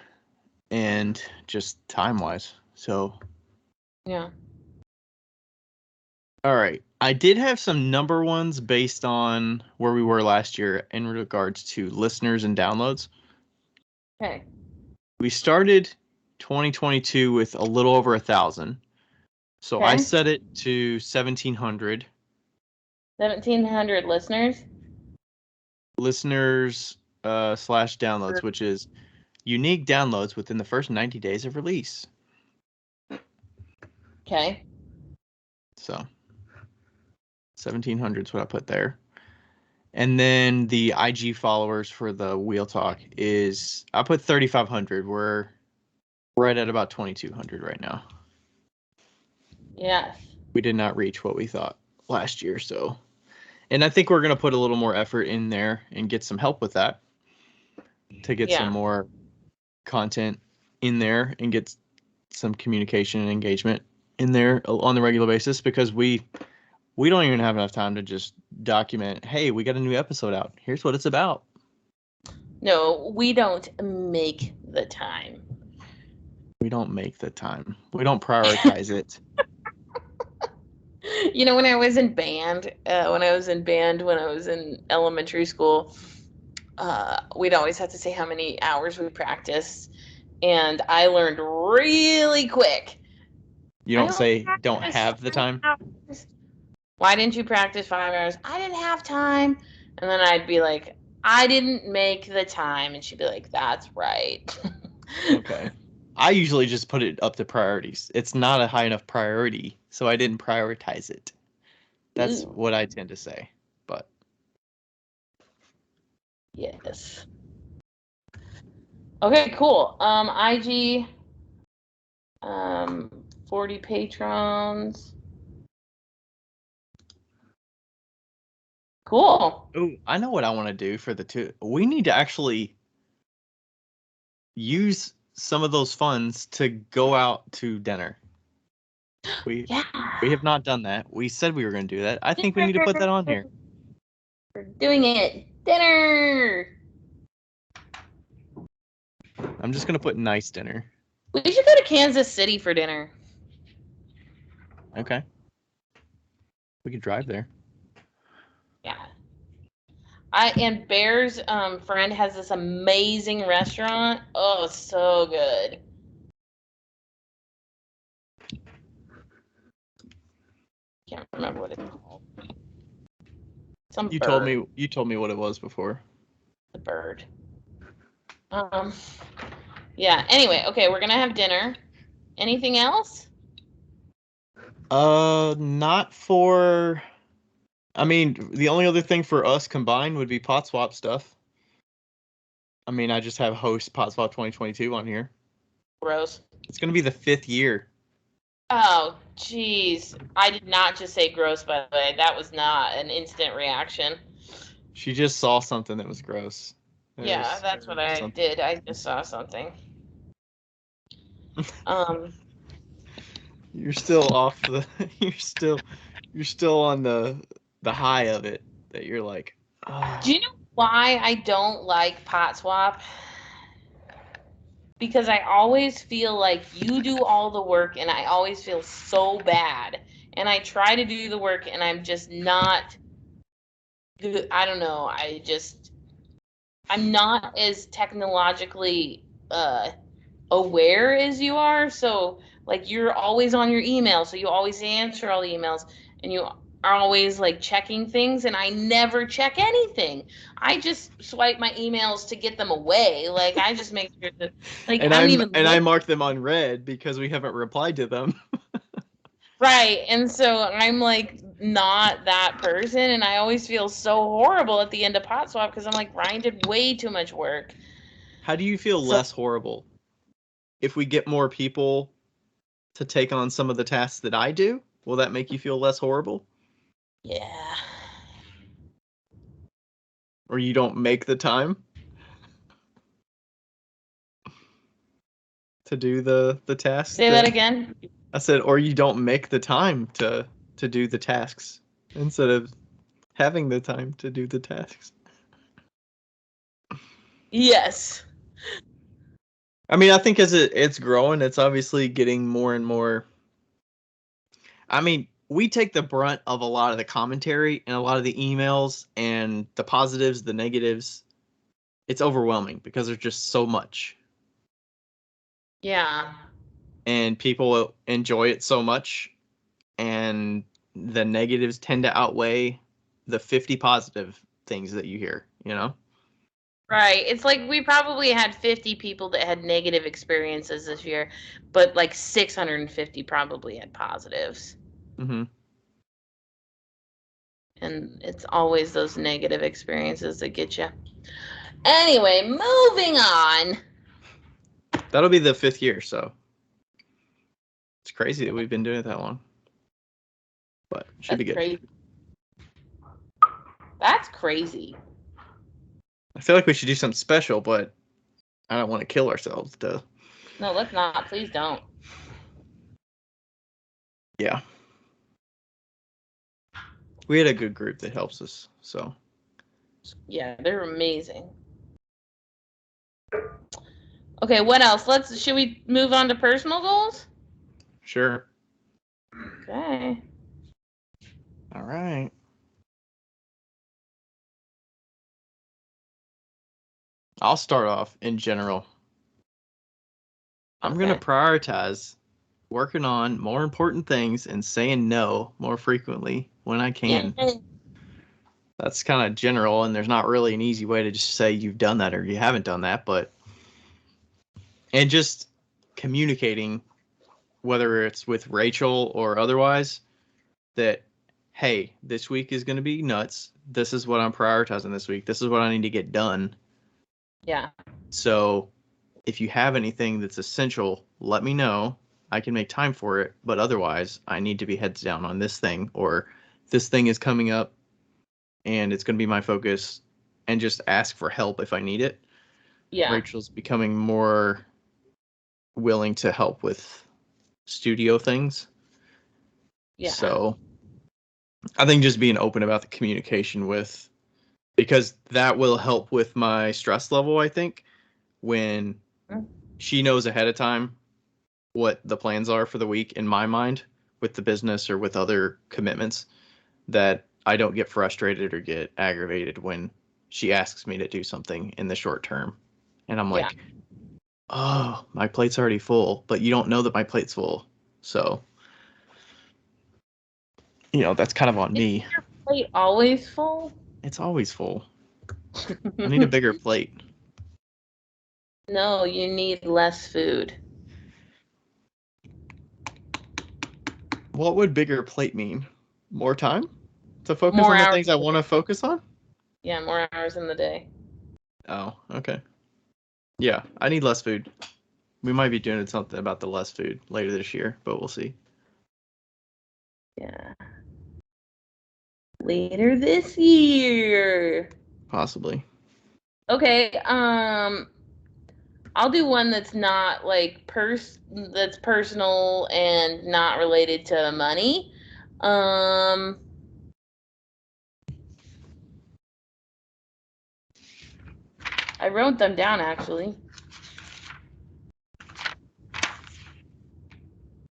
and just time wise. So. Yeah. All right. I did have some number ones based on where we were last year in regards to listeners and downloads. Okay. We started 2022 with a little over 1,000. So I set it to 1,700. 1,700 listeners? Listeners / downloads, which is unique downloads within the first 90 days of release. Okay. So 1,700 is what I put there. And then the IG followers for the Wheel Talk is, I put 3,500. We're right at about 2,200 right now. Yes. We did not reach what we thought last year, so. And I think we're going to put a little more effort in there and get some help with that to get some more content in there and get some communication and engagement in there on the regular basis, because we don't even have enough time to just document, hey, we got a new episode out. Here's what it's about. No, we don't make the time. We don't make the time. We don't prioritize it. You know, when I was in band, when I was in elementary school, we'd always have to say how many hours we practiced. And I learned really quick. You don't say don't have the time? Why didn't you practice 5 hours? I didn't have time. And then I'd be like, I didn't make the time. And she'd be like, that's right. Okay. I usually just put it up to priorities. It's not a high enough priority, so I didn't prioritize it. That's what I tend to say, but. Yes. Okay, cool. IG, 40 patrons. Cool. Oh, I know what I want to do for the two. We need to actually use some of those funds to go out to dinner. We have not done that. We said we were going to do that. I think we need to put that on here. We're doing it. Dinner. I'm just going to put nice dinner. We should go to Kansas City for dinner. Okay. We could drive there. Yeah. And Bear's friend has this amazing restaurant. Oh, so good. Can't remember what it's called. You told me what it was before. The bird. Yeah. Anyway, okay, we're gonna have dinner. Anything else? Not for. I mean, the only other thing for us combined would be pot swap stuff. I mean, I just have host pot swap 2022 on here. Gross. It's gonna be the 5th year. Oh, jeez. I did not just say gross, by the way. That was not an instant reaction. She just saw something that was gross. Yeah, that's what I Something. did. I just saw something. Um, You're still off the. You're still on the high of it. That you're like, do you oh. know why I don't like pot swap? Because I always feel like you do all the work and I always feel so bad. And I try to do the work and I'm just not good. I don't know. I'm not as technologically aware as you are. So, like, you're always on your email. So you always answer all the emails and you are always like checking things. And I never check anything. I just swipe my emails to get them away. Like, I just make sure that, like, And I don't even I look. mark them on red because we haven't replied to them. Right. And so I'm like not that person. And I always feel so horrible at the end of pot swap because I'm like, Ryan did way too much work. How do you feel So, less horrible if we get more people to take on some of the tasks that I do? Will that make you feel less horrible? yeah. Or you don't make the time to do the tasks Say that that again. I said, or you don't make the time to do the tasks instead of having the time to do the tasks. Yes. I mean, I think as it's growing, it's obviously getting more and more. I mean, we take the brunt of a lot of the commentary and a lot of the emails and the positives, the negatives. It's overwhelming because there's just so much. Yeah. And people enjoy it so much, and the negatives tend to outweigh the 50 positive things that you hear, you know? Right. It's like we probably had 50 people that had negative experiences this year, but like 650 probably had positives. Mm-hmm. And it's always those negative experiences that get you. Anyway, moving on. That'll be the 5th year, so it's crazy that we've been doing it that long. But should That's be good. crazy. That's crazy. I feel like we should do something special, but I don't want to kill ourselves to. No, let's not. Please don't. Yeah. We had a good group that helps us, so. Yeah, they're amazing. Okay, what else? Should we move on to personal goals? Sure. Okay. All right. I'll start off in general. I'm going to Okay. prioritize working on more important things and saying no more frequently when I Yeah. can. That's kind of general, and there's not really an easy way to just say you've done that or you haven't done that, but and just communicating, whether it's with Rachel or otherwise, that hey, this week is going to be nuts. This is what I'm prioritizing this week. This is what I need to get done. Yeah. So if you have anything that's essential, let me know. I can make time for it, but otherwise, I need to be heads down on this thing, or this thing is coming up and it's going to be my focus, and just ask for help if I need it. Yeah. Rachel's becoming more willing to help with studio things. Yeah. So I think just being open about the communication with, because that will help with my stress level, I think, when she knows ahead of time what the plans are for the week in my mind with the business or with other commitments, that I don't get frustrated or get aggravated when she asks me to do something in the short term. And I'm Yeah. like, oh, my plate's already full, but you don't know that my plate's full. So, that's kind of on Is me. your plate always full? It's always full. I need a bigger plate. No, you need less food. What would bigger plate mean? More time to focus More on the hours things I in the want to day. focus on? Yeah, more hours in the day. Oh, okay. Yeah, I need less food. We might be doing something about the less food later this year, but we'll see. Yeah. Later this year. Possibly. Okay, I'll do one that's not like that's personal and not related to money. I wrote them down actually.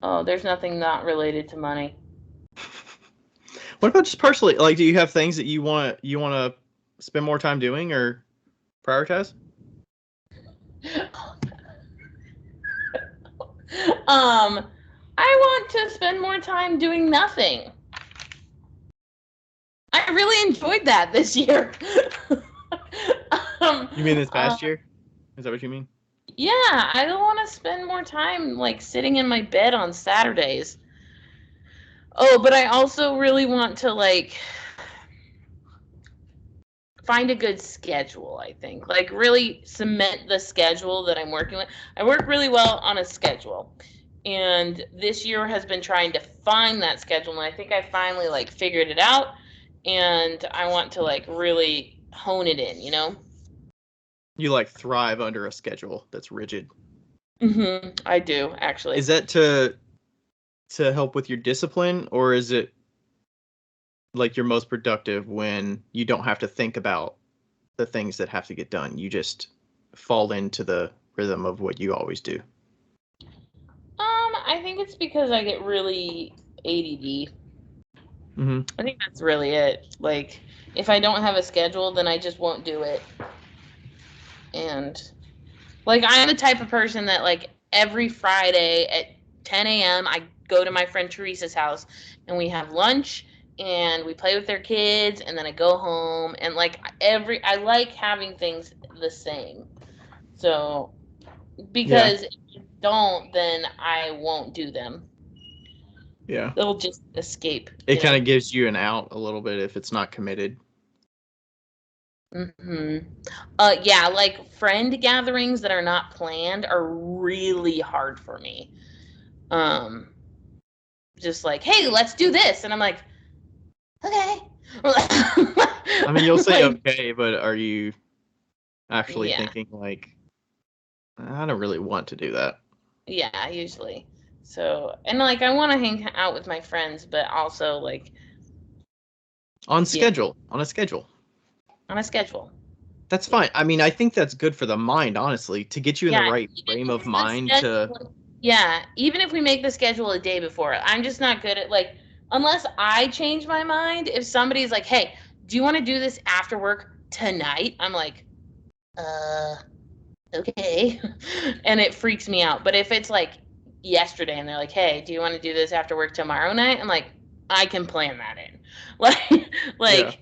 Oh, there's nothing not related to money. What about just personally? Like, do you have things that you want to spend more time doing or prioritize? I want to spend more time doing nothing. I really enjoyed that this year. You mean this past year? Is that what you mean? Yeah, I don't want to spend more time like sitting in my bed on Saturdays. Oh, but I also really want to like find a good schedule, I think. Like really cement the schedule that I'm working with. I work really well on a schedule. And this year has been trying to find that schedule, and I think I finally like figured it out, and I want to like really hone it in, you know? You like thrive under a schedule that's rigid. I do, actually. Is that to help with your discipline, or is it like you're most productive when you don't have to think about the things that have to get done? You just fall into the rhythm of what you always do. I think it's because I get really ADD. Mm-hmm. I think that's really it. Like, if I don't have a schedule, then I just won't do it. And like, I'm the type of person that like every Friday at 10 a.m. I go to my friend Teresa's house and we have lunch and we play with their kids, and then I go home, and like I like having things the same. So Yeah. because if you don't, then I won't do them. Yeah. They'll just escape, It you kind know. of gives you an out a little bit if it's not committed. Yeah, like friend gatherings that are not planned are really hard for me. Um, just like, hey, let's do this, and I'm like, okay. I mean, you'll say Like, okay, but are you actually yeah, thinking like, I don't really want to do that? yeah, usually. So, and like, I want to hang out with my friends, but also like, yeah, On a schedule. on a schedule. That's Yeah, fine. I mean, I think that's good for the mind, honestly, to get you in the yeah. right Even frame of if the mind to. schedule, yeah, even if we make the schedule a day before, I'm just not good at like, unless I change my mind. If somebody's like, hey, do you want to do this after work tonight? I'm like, uh, okay. And it freaks me out. But if it's like yesterday and they're like, hey, do you want to do this after work tomorrow night? I'm like, I can plan that in. Like, Yeah. like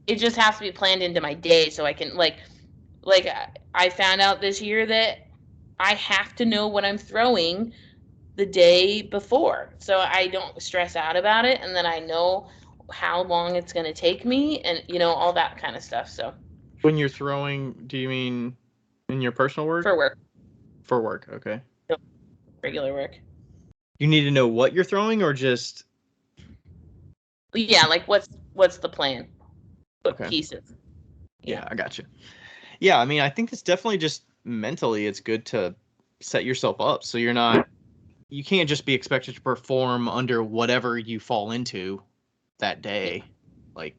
it just has to be planned into my day so I can like I found out this year that I have to know what I'm throwing the day before so I don't stress out about it, and then I know how long it's going to take me, and you know, all that kind of stuff. So When you're throwing, do you mean in your personal work? for work, For work, okay. regular work. You need to know what you're throwing or just. Yeah, like what's the plan? What Okay. pieces? Yeah. Yeah, I got you. Yeah, I mean, I think it's definitely just mentally it's good to set yourself up so you can't just be expected to perform under whatever you fall into that Yeah. day. Like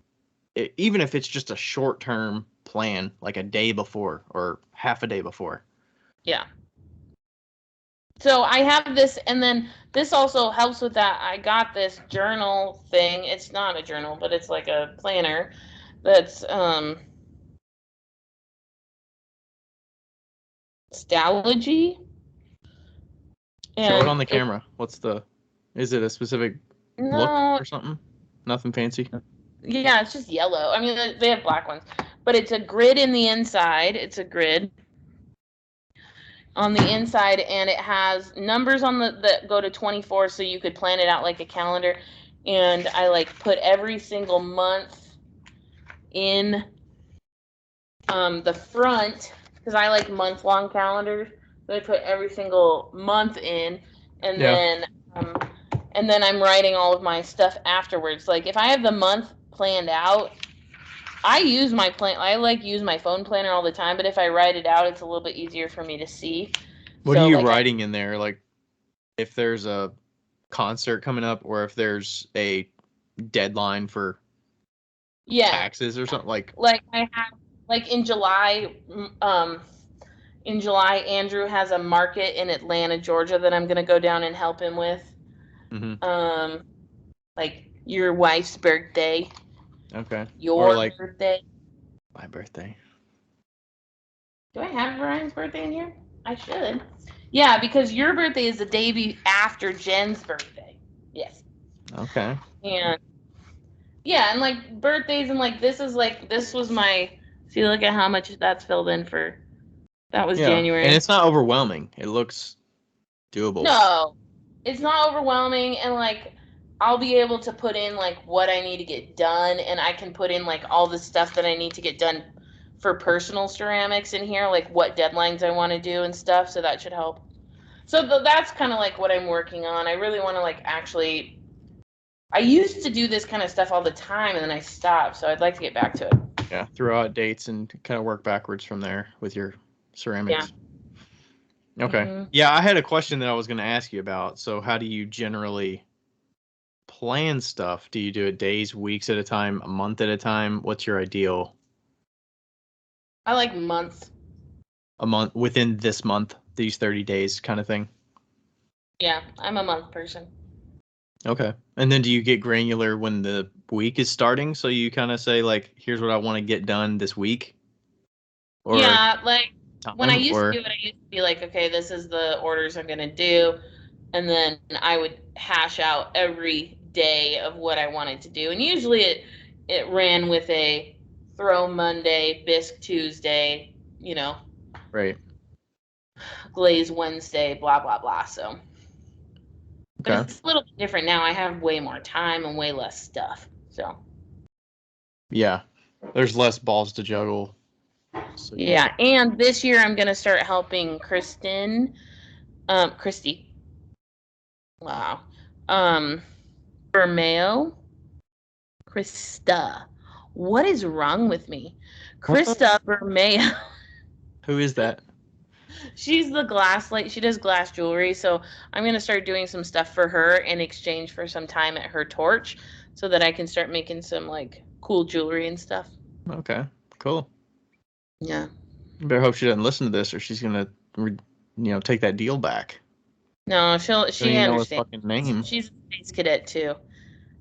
even if it's just a short-term plan, like a day before or half a day before. Yeah. So I have this, and then this also helps with that. I got this journal thing. It's not a journal, but it's like a planner that's Stalogy, Show it and on the it camera. Is it a specific look no, or something? Nothing fancy. yeah, it's just yellow. I mean, they have black ones, but it's a grid in the inside. It's a grid on the inside, and it has numbers on the that go to 24, so you could plan it out like a calendar. And I like put every single month in the front because I like month-long calendars. So I put every single month in, and Yeah. then and then I'm writing all of my stuff afterwards. Like if I have the month planned out, I use my use my phone planner all the time, but if I write it out, it's a little bit easier for me to see. What are So you like writing in there? Like if there's a concert coming up or if there's a deadline for yeah, taxes or something like I have like in July Andrew has a market in Atlanta, Georgia that I'm going to go down and help him with. mm-hmm. Like your wife's birthday, Okay. Or your like birthday. my birthday. Do I have Ryan's birthday in here? I should. Yeah, because your birthday is the day after Jen's birthday. Yes. Okay. And yeah, and like birthdays and this was my see, look at how much that's filled in for. That was Yeah. And January. it's not overwhelming. It looks doable. No, it's not overwhelming, and I'll be able to put in what I need to get done, and I can put in all the stuff that I need to get done for personal ceramics in here, like what deadlines I want to do and stuff. So that should help. So that's kind of what I'm working on. I really want to actually. I used to do this kind of stuff all the time, and then I stopped. So I'd like to get back to it. Yeah, throw out dates and kind of work backwards from there with your ceramics. Yeah. Okay. Mm-hmm. Yeah, I had a question that I was going to ask you about. So, how do you generally plan stuff? Do you do it days, weeks at a time, a month at a time? What's your ideal? I like months. A month within this month, these 30 days kind of thing. Yeah, I'm a month person. Okay. And then do you get granular when the week is starting? So you kind of say here's what I want to get done this week? Or yeah, when I time used or to do it, I used to be okay, this is the orders I'm going to do. And then I would hash out every day of what I wanted to do. And usually it ran with a throw Monday, bisque Tuesday, right. glaze Wednesday, blah, blah, blah. So, but Okay. it's a little bit different now. I have way more time and way less stuff. So, Yeah. There's less balls to juggle. So yeah. And this year I'm going to start helping Christy. Wow. Bermeo. Krista. What is wrong with me? Krista Bermeo. Who is that? She's the glass she does glass jewelry, so I'm going to start doing some stuff for her in exchange for some time at her torch so that I can start making some cool jewelry and stuff. Okay. Cool. Yeah. Better hope she doesn't listen to this or she's going to take that deal back. No, she Know her understands. fucking name. She's a space cadet too.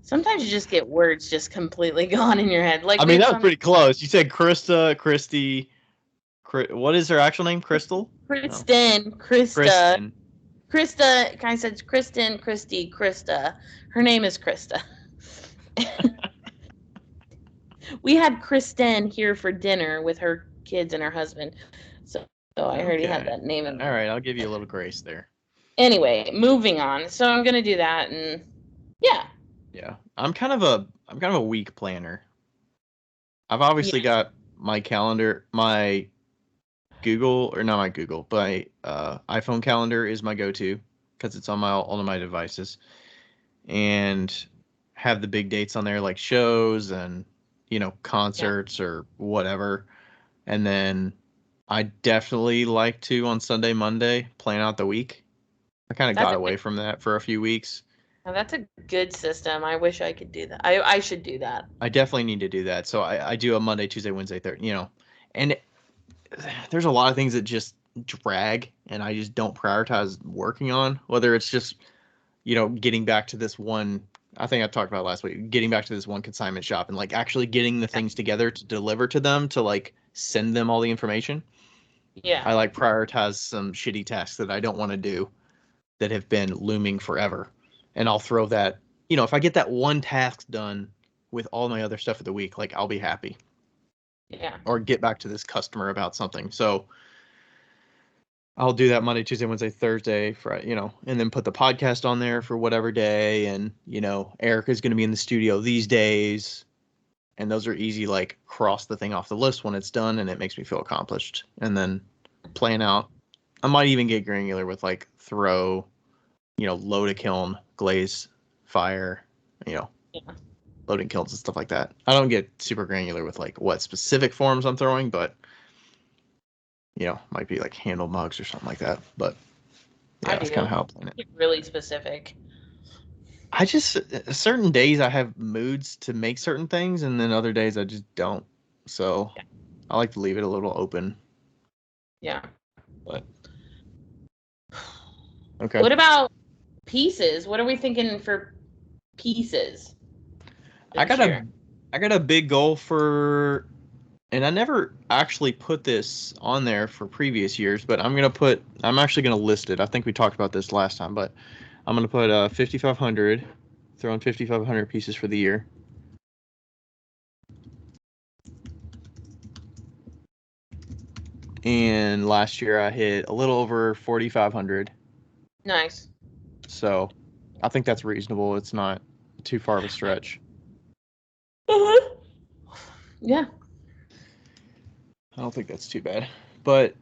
Sometimes you just get words just completely gone in your head. I mean, that was pretty close. You said Krista, Christy. What is her actual name? Crystal? Kristen, no. Krista. Krista, I said Kristen, Christy, Krista. Her name is Krista. We had Kristen here for dinner with her kids and her husband. So I already had that name in there. All right, I'll give you a little grace there. Anyway, moving on. So I'm going to do that and yeah. Yeah. I'm kind of a week planner. I've obviously got my calendar, my Google, or not my Google, but iPhone calendar is my go-to because it's on all of my devices, and have the big dates on there like shows and concerts or whatever. And then I definitely like to on Sunday, Monday plan out the week. I kind of got away from that for a few weeks. Now that's a good system. I wish I could do that. I should do that. I definitely need to do that. So I do a Monday, Tuesday, Wednesday, Thursday, and there's a lot of things that just drag and I just don't prioritize working on, whether it's just, getting back to this one, I think I talked about last week, getting back to this one consignment shop and actually getting the things together to deliver to them, to send them all the information. Yeah. I prioritize some shitty tasks that I don't want to do that have been looming forever. And I'll throw that, if I get that one task done with all my other stuff of the week, I'll be happy. Yeah. Or get back to this customer about something. So I'll do that Monday, Tuesday, Wednesday, Thursday, Friday, and then put the podcast on there for whatever day. And, Erica's going to be in the studio these days. And those are easy, cross the thing off the list when it's done and it makes me feel accomplished. And then plan out. I might even get granular with throw, load a kiln, glaze fire, Yeah. loading kilns and stuff like that. I don't get super granular with like what specific forms I'm throwing, but might be like handle mugs or something like that. But yeah, that's kind of how I'm playing it. It's really specific. I just certain days I have moods to make certain things, and then other days I just don't. So I like to leave it a little open. Yeah. But okay. What about pieces? What are we thinking for pieces I this got year? a big goal for, and I never actually put this on there for previous years, but I'm actually gonna list it. I think we talked about this last time, but I'm gonna put 5,500, throwing 5,500 pieces for the year. And last year I hit a little over 4,500. Nice. So I think that's reasonable. It's not too far of a stretch. Yeah. I don't think that's too bad. But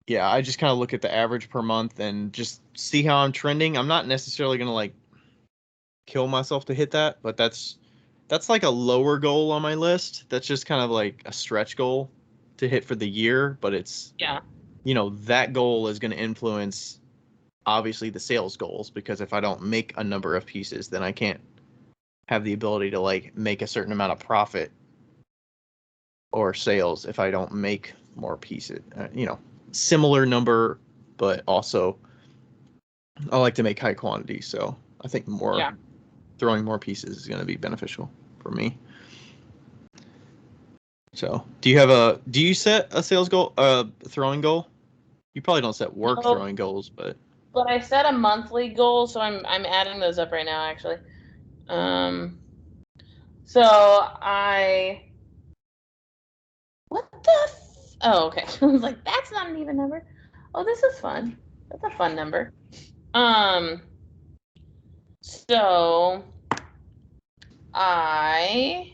yeah, I just kind of look at the average per month and just see how I'm trending. I'm not necessarily going to like kill myself to hit that, but that's like a lower goal on my list. That's just kind of like a stretch goal to hit for the year, but it's that goal is going to influence obviously the sales goals, because if I don't make a number of pieces, then I can't have the ability to like make a certain amount of profit or sales if I don't make more pieces. Similar number, but also I like to make high quantity, so I think throwing more pieces is going to be beneficial for me. So, do you set a sales goal, throwing goal? You probably don't set work throwing goals, but I set a monthly goal, so I'm adding those up right now actually. So oh, okay. I was like, that's not an even number. Oh, this is fun. That's a fun number. So I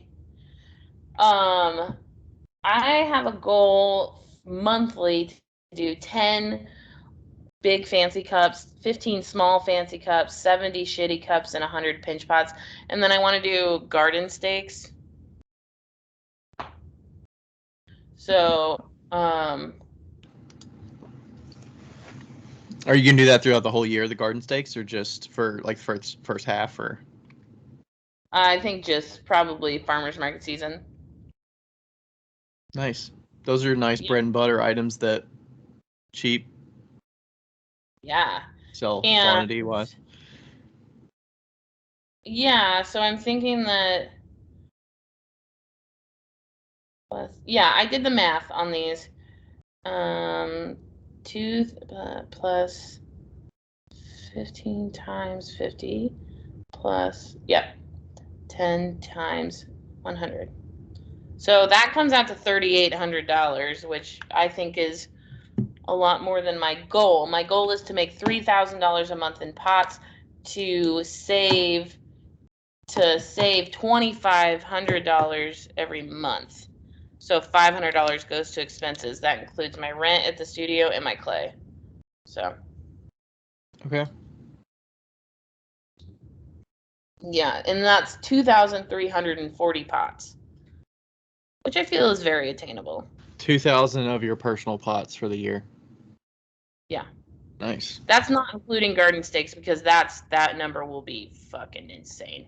I have a goal monthly to do 10 big fancy cups, 15 small fancy cups, 70 shitty cups, and 100 pinch pots. And then I want to do garden stakes. So, are you gonna do that throughout the whole year, the garden stakes, or just for like first half, or? I think just probably farmers market season. Nice. Those are nice bread and butter items that cheap. Yeah. Sell quantity wise. Yeah, so I'm thinking that. Yeah, I did the math on these. 2 plus 15 times 50 plus, 10 times 100. So that comes out to $3,800, which I think is a lot more than my goal. My goal is to make $3,000 a month in pots to save $2,500 every month. So $500 goes to expenses. That includes my rent at the studio and my clay. So. Okay. Yeah, and that's 2,340 pots, which I feel is very attainable. 2,000 of your personal pots for the year. Yeah. Nice. That's not including garden stakes, because that number will be fucking insane.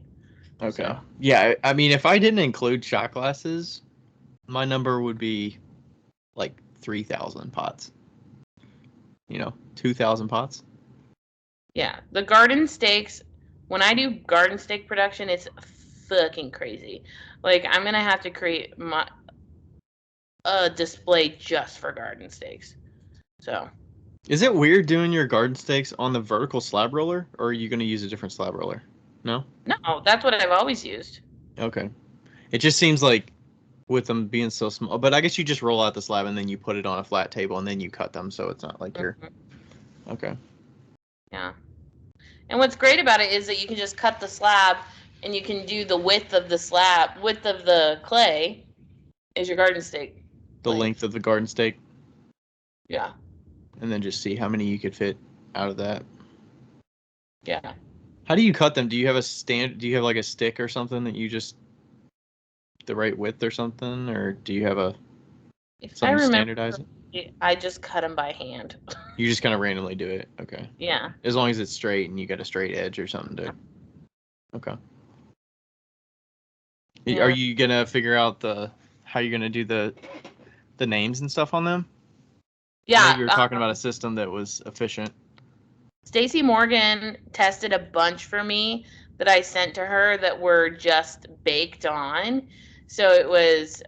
Okay. So. Yeah, I mean, if I didn't include shot glasses, my number would be like 3,000 pots. 2,000 pots. Yeah, the garden stakes. When I do garden stake production, it's fucking crazy. Like, I'm gonna have to create a display just for garden stakes. So. Is it weird doing your garden stakes on the vertical slab roller, or are you going to use a different slab roller? No? No, that's what I've always used. Okay. It just seems like with them being so small, but I guess you just roll out the slab and then you put it on a flat table and then you cut them, so it's not like you're... Okay. Yeah. And what's great about it is that you can just cut the slab and you can do the width of the clay is your garden stake. The length of the garden stake. Yeah. And then just see how many you could fit out of that. Yeah. How do you cut them? Do you have do you have like a stick or something that you just the right width or something, or do you have a If I something to remember, standardize it? I just cut them by hand. You just kind of randomly do it. Okay. Yeah. As long as it's straight and you got a straight edge or something to. Okay. Are Yeah. you gonna figure out how you're gonna do the names and stuff on them? I know Yeah. you were talking about a system that was efficient. Stacey Morgan tested a bunch for me that I sent to her that were just baked on. So it was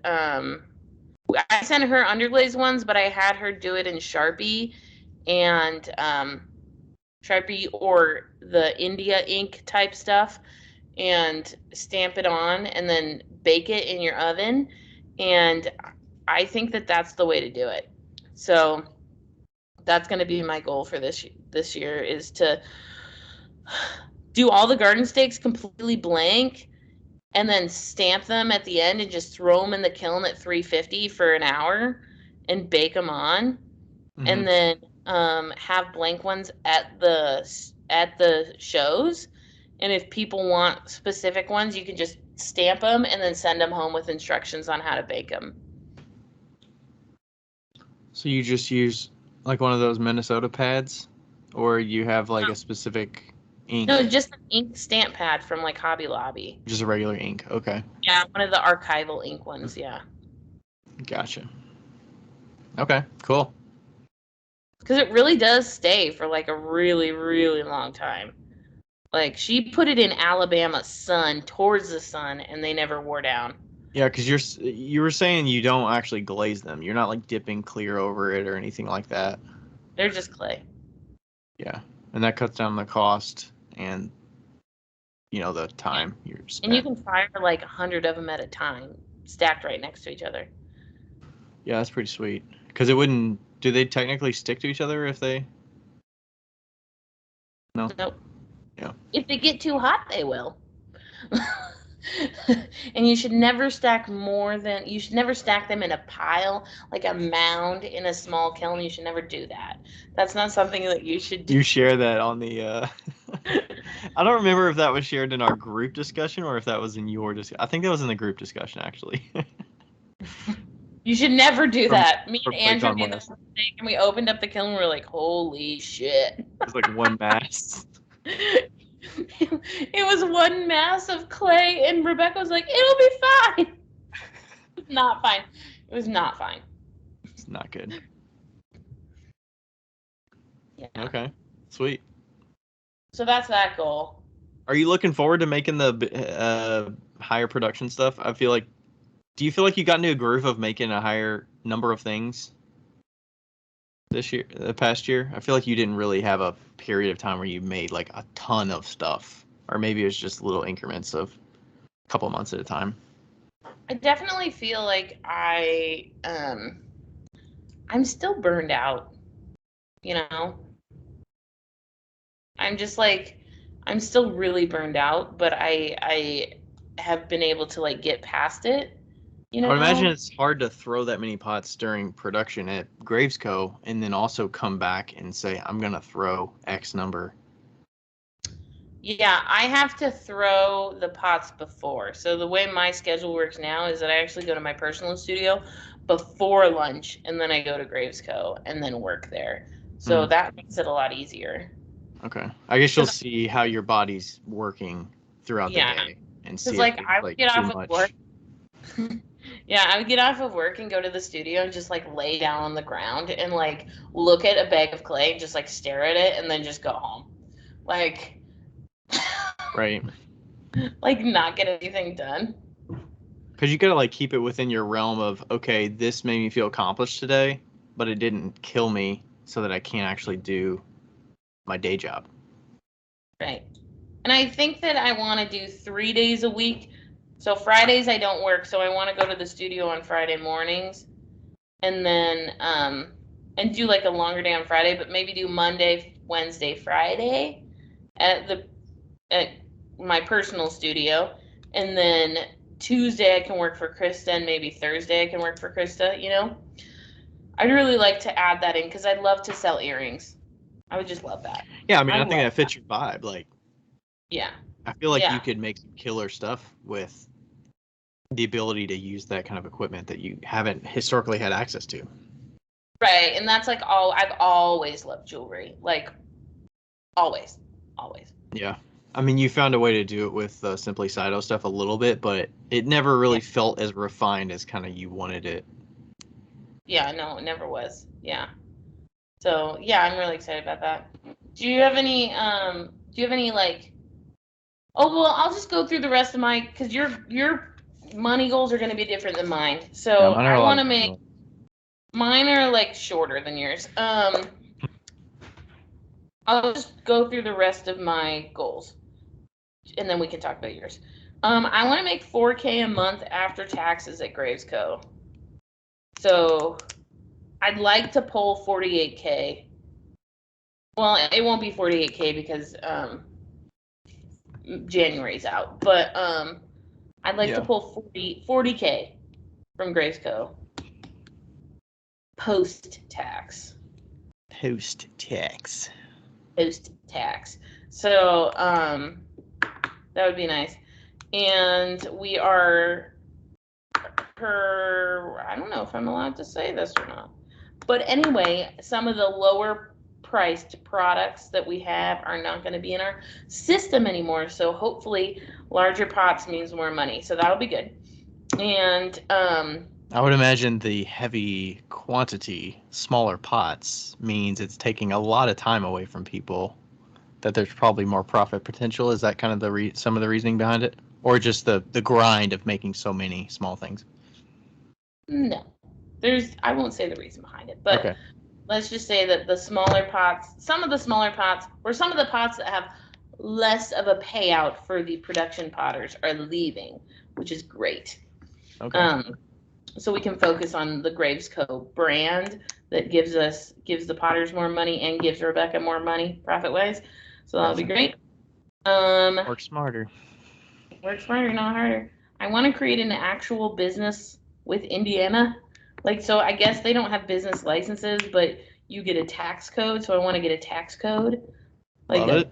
I sent her underglaze ones, but I had her do it in Sharpie and Sharpie or the India ink type stuff and stamp it on and then bake it in your oven. And I think that that's the way to do it. So that's going to be my goal for this year is to do all the garden stakes completely blank and then stamp them at the end and just throw them in the kiln at 350 for an hour and bake them on, Mm-hmm. and then have blank ones at the shows. And if people want specific ones, you can just stamp them and then send them home with instructions on how to bake them. So you just use like one of those Minnesota pads, or you have like a specific ink? No, just an ink stamp pad from like Hobby Lobby. Just a regular ink. Okay. Yeah, one of the archival ink ones. Yeah. Gotcha. Okay. Cool. Because it really does stay for like a really, really long time. Like she put it in Alabama sun, towards the sun, and they never wore down. Yeah, because you were saying you don't actually glaze them. You're not like dipping clear over it or anything like that. They're just clay. Yeah, and that cuts down the cost and the time you're And you spent. can fire like 100 of them at a time, stacked right next to each other. Yeah, that's pretty sweet. Because it wouldn't. Do they technically stick to each other if they? No. Nope. Yeah. If they get too hot, they will. And you should never stack them in a pile, like a mound in a small kiln. You should never do that. That's not something that you should do. You share that on the. I don't remember if that was shared in our group discussion or if that was in your discussion. I think that was in the group discussion actually. You should never do that. Me and Andrew Playground made that mistake, and we opened up the kiln and we were like, holy shit. It's like one mass. It was one mass of clay, and Rebecca was like, it'll be fine. It was not fine. It was not fine. It's not good. Yeah. Okay. Sweet. So that's that goal. Are you looking forward to making the higher production stuff? Do you feel like you got into a groove of making a higher number of things the past year? I feel like you didn't really have a period of time where you made like a ton of stuff, or maybe it was just little increments of a couple months at a time. I definitely feel like I'm still burned out, I'm still really burned out, but I have been able to like get past it. I would imagine it's hard to throw that many pots during production at Gravesco and then also come back and say, I'm going to throw X number. Yeah, I have to throw the pots before. So the way my schedule works now is that I actually go to my personal studio before lunch, and then I go to Gravesco and then work there. So that makes it a lot easier. Okay. I guess you'll see how your body's working throughout the day and see if I would get off of work. Yeah, I would get off of work and go to the studio and just like lay down on the ground and like look at a bag of clay and just like stare at it and then just go home. Like right. Like not get anything done. Because you gotta like keep it within your realm of, okay, this made me feel accomplished today, but it didn't kill me so that I can't actually do my day job. Right. And I think that I want to do 3 days a week. So Fridays I don't work, so I want to go to the studio on Friday mornings, and then and do like a longer day on Friday, but maybe do Monday, Wednesday, Friday at my personal studio, and then Tuesday I can work for Krista, and maybe Thursday I can work for Krista. I'd really like to add that in because I'd love to sell earrings. I would just love that. Yeah, I mean, I think that fits your vibe. Like, Yeah. I feel like you Yeah. could make some killer stuff with the ability to use that kind of equipment that you haven't historically had access to. Right. And that's like all I've always loved jewelry. Like always. Always. Yeah. I mean, you found a way to do it with Simply Saito stuff a little bit, but it never Yeah. really felt as refined as kind of you wanted it. Yeah, no, it never was. Yeah. So yeah, I'm really excited about that. Do you have any like oh well I'll just go through the rest of my because your money goals are gonna be different than mine. Yeah, So mine are I a lot wanna of make manual. mine are like shorter than yours. I'll just go through the rest of my goals and then we can talk about yours. I want to make 4K a month after taxes at Graves Co. So I'd like to pull 48K. Well, it won't be 48K because January's out, but I'd like to Yeah. pull 40K from Graves Co. post tax. Post tax. Post tax. So that would be nice. And we are per, I don't know if I'm allowed to say this or not. But anyway, some of the lower priced products that we have are not going to be in our system anymore. So hopefully, larger pots means more money. So that'll be good. And I would imagine the heavy quantity, smaller pots means it's taking a lot of time away from people. That there's probably more profit potential. Is that kind of some of the reasoning behind it, or just the grind of making so many small things? no, I won't say the reason behind it, but Okay. let's just say that the smaller pots, some of the smaller pots, or some of the pots that have less of a payout for the production potters are leaving, which is great. Okay. So we can focus on the Graves Co. brand that gives the potters more money and gives Rebecca more money profit wise. So that'll be Gotcha. great. Work smarter. Work smarter, not harder. I want to create an actual business with Indiana. Like, so I guess they don't have business licenses, but you get a tax code. So I want to get a tax code, like Love a it.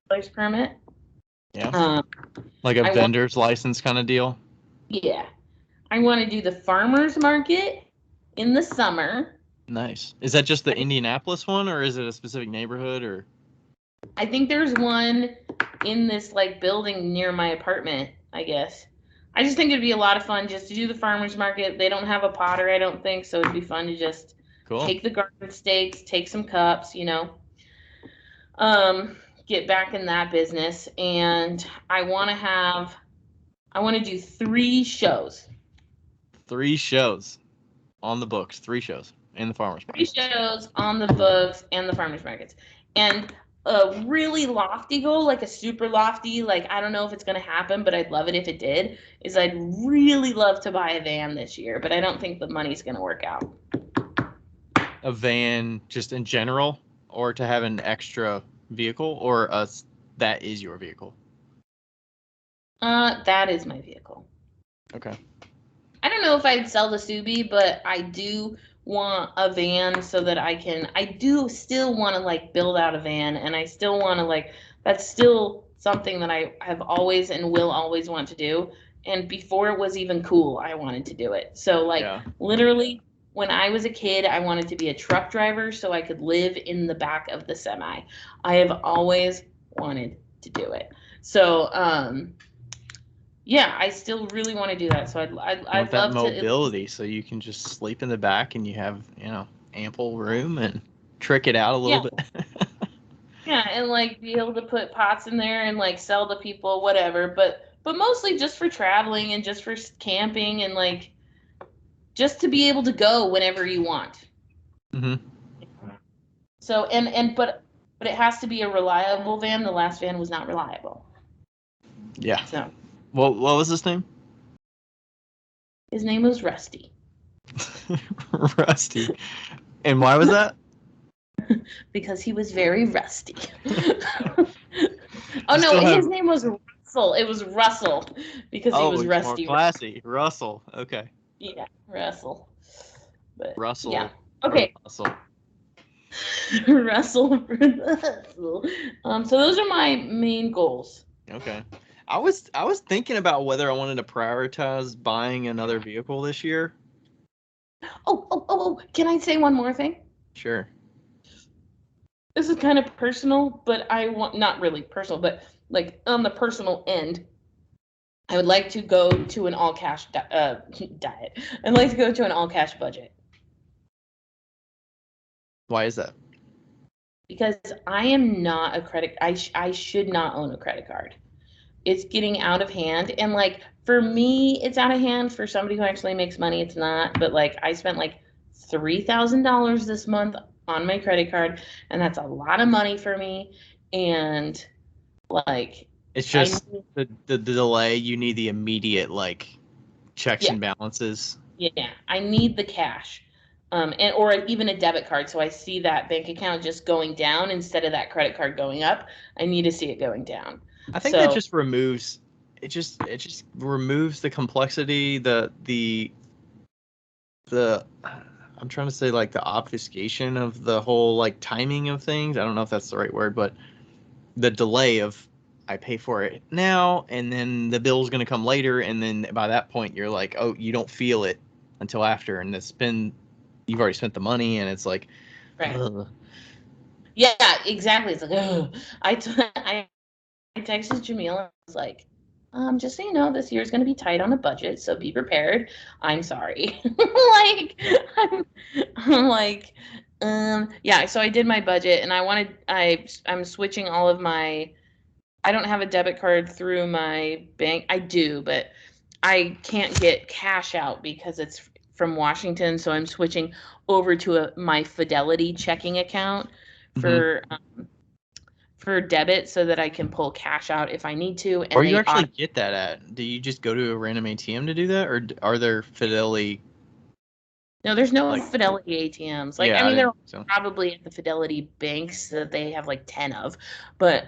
place permit. Yeah. Um, Like a I want, vendor's license kind of deal. yeah, I want to do the farmers market in the summer. Nice. Is that just the Indianapolis one, or is it a specific neighborhood, or? I think there's one in this like building near my apartment, I guess. I just think it'd be a lot of fun just to do the farmers market. They don't have a potter, I don't think, so it'd be fun to just Cool. take the garden stakes, take some cups, um, get back in that business. And I want to do 3 shows. 3 shows on the books. 3 shows in the farmers Three markets. shows on the books and the farmers markets. And a really lofty goal, like a super lofty, like I don't know if it's going to happen, but I'd love it if it did, is I'd really love to buy a van this year, but I don't think the money's going to work out. A van, just in general, or to have an extra vehicle, or that is your vehicle. That is my vehicle. Okay. I don't know if I'd sell the Subi, but I do want a van so that I do still want to like build out a van, and I still want to like, that's still something that I have always and will always want to do. And before it was even cool, I wanted to do it. So like Yeah. literally when I was a kid, I wanted to be a truck driver so I could live in the back of the semi. I have always wanted to do it. So yeah, I still really want to do that. So You want I'd that love to. mobility so you can just sleep in the back and you have, ample room and trick it out a little Yeah, bit. yeah, and like be able to put pots in there and like sell to people, whatever. But mostly just for traveling and just for camping and like just to be able to go whenever you want. hmm So but it has to be a reliable van. The last van was not reliable. Yeah. So What was his name? his name was Rusty Rusty. And why was that? because he was very rusty. Oh You no, still his have. name was Russell. It was Russell because he Oh, was it's more rusty. classy. Russell. Okay. Yeah, Russell. But yeah. Russell. Okay. Russell. Wrestle for the hustle. So those are my main goals. Okay. I was thinking about whether I wanted to prioritize buying another vehicle this year. Oh, can I say one more thing? Sure. This is kind of personal, but I want, not really personal, but like on the personal end, I would like to go to an all cash diet. I'd like to go to an all cash budget Why is that? because I am not a credit. I should not own a credit card. It's getting out of hand, and like for me, it's out of hand. For somebody who actually makes money, it's not. But like I spent like $3,000 this month on my credit card, and that's a lot of money for me. And like It's I just the delay. You need the immediate like checks yeah, and balances. yeah, I need the cash. And or even a debit card, so I see that bank account just going down instead of that credit card going up. I need to see it going down. I think that So just removes it just removes the complexity, the I'm trying to say like the obfuscation of the whole like timing of things. I don't know if that's the right word, but the delay of I pay for it now and then the bill's going to come later, and then by that point you're like, oh, you don't feel it until after, and you've already spent the money, and it's like, right, ugh. yeah, exactly. It's like ugh. I texted Jamil and was like, just so you know, this year's going to be tight on a budget, so be prepared. I'm sorry. like, I'm like, yeah. So I did my budget, and I'm switching all of my. I don't have a debit card through my bank. I do, but I can't get cash out because it's from Washington. So I'm switching over to my Fidelity checking account Mhm. for debit so that I can pull cash out if I need to. Or And you they actually get that at? Do you just go to a random ATM to do that, or are there Fidelity no, there's no like? Fidelity ATMs. Like, I Yeah, I mean, there didn't are think so. probably at the Fidelity banks that they have like 10 of, but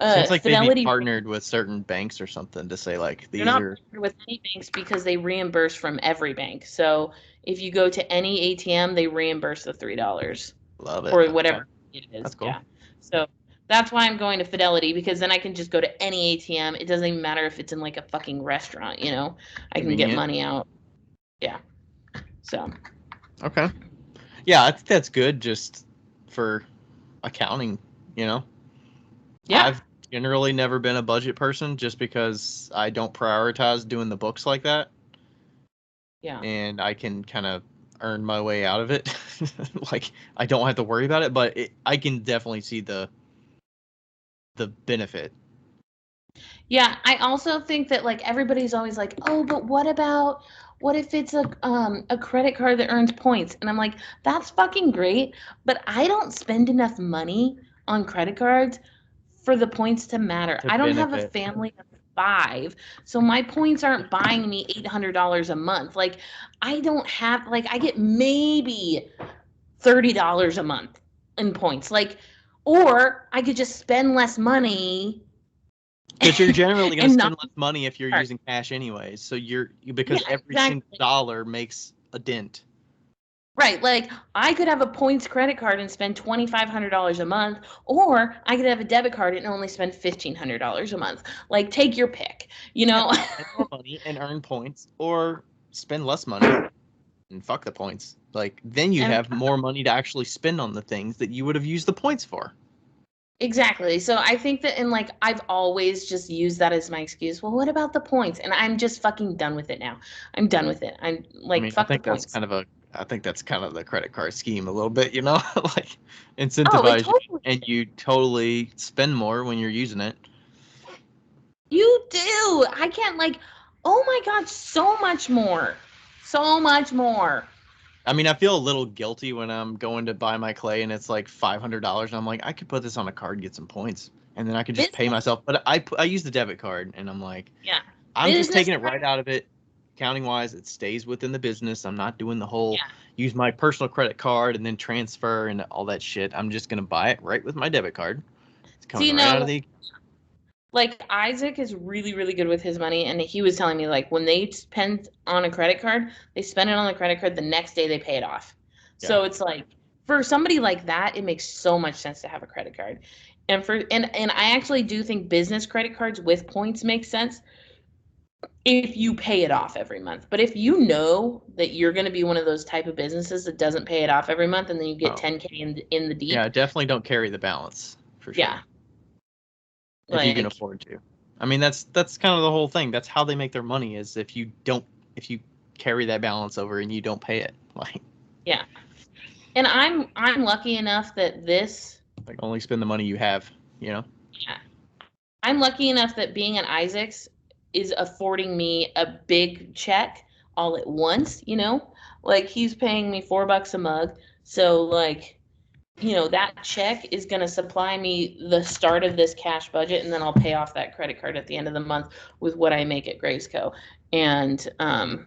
Seems like they'd be Fidelity, partnered with certain banks or something to say like they're these not are. partnered with any banks because they reimburse from every bank. So if you go to any ATM, they reimburse the $3 Love it. or Okay, whatever it that's is. cool. Yeah. So that's why I'm going to Fidelity, because then I can just go to any ATM. It doesn't even matter if it's in like a fucking restaurant, you know, I can get Convenient. money out. Yeah. So, Okay. Yeah, I think that's good just for accounting, you know. yeah. I've generally never been a budget person just because I don't prioritize doing the books like that, Yeah. and I can kind of earn my way out of it. Like I don't have to worry about it, but I can definitely see the benefit. Yeah, I also think that like everybody's always like, "Oh, but what if it's a credit card that earns points?" And I'm like, "That's fucking great, but I don't spend enough money on credit cards for the points to matter. To I don't have a benefit. family of 5, so my points aren't buying me $800 a month. Like I don't have like I get maybe $30 a month in points. Like or I could just spend less money Because you're generally going to and not spend less money if you're card. using cash anyways. So Yeah, because every single exactly. dollar makes a dent. Right. Like I could have a points credit card and spend $2,500 a month, or I could have a debit card and only spend $1,500 a month. Like take your pick, you Yeah, know? spend more money and earn points, or spend less money and fuck the points. Like then you And have more money to actually spend on the things that you would have used the points for. exactly. So I think that, and like I've always just used that as my excuse. Well, what about the points? And I'm just fucking done with it now. I'm done with it. I'm I like, mean, I fuck the think that's points. kind of a I think that's kind of the credit card scheme a little bit, you know, like Oh, it incentivize you totally and you totally spend more when you're using it. You do. I can't like, oh my God, so much more. So much more. I mean, I feel a little guilty when I'm going to buy my clay and it's like $500, and I'm like, I could put this on a card, get some points, and then I could just pay Business. myself. But I use the debit card, and I'm like, Yeah. I'm just Business taking it right card. out of it. Accounting wise, it stays within the business. I'm not doing the whole Yeah. use my personal credit card and then transfer and all that shit. I'm just gonna buy it right with my debit card. It's So, coming right out of the. like Isaac is really, really good with his money. And he was telling me like when they spend on a credit card, they spend it on the credit card the next day they pay it off. Yeah. So it's like for somebody like that, it makes so much sense to have a credit card. And I actually do think business credit cards with points make sense if you pay it off every month. But if you know that you're going to be one of those type of businesses that doesn't pay it off every month and then you get 10K in the deep. Yeah, definitely don't carry the balance for sure. Yeah. If you can Like, afford to. I mean, that's kind of the whole thing. That's how they make their money, is if you carry that balance over and you don't pay it. Like, yeah. And I'm lucky enough that like only spend the money you have, you know? yeah, I'm lucky enough that being an Isaacs is affording me a big check all at once, you know? Like he's paying me $4 a mug. So like, you know, that check is going to supply me the start of this cash budget, and then I'll pay off that credit card at the end of the month with what I make at Gravesco. And And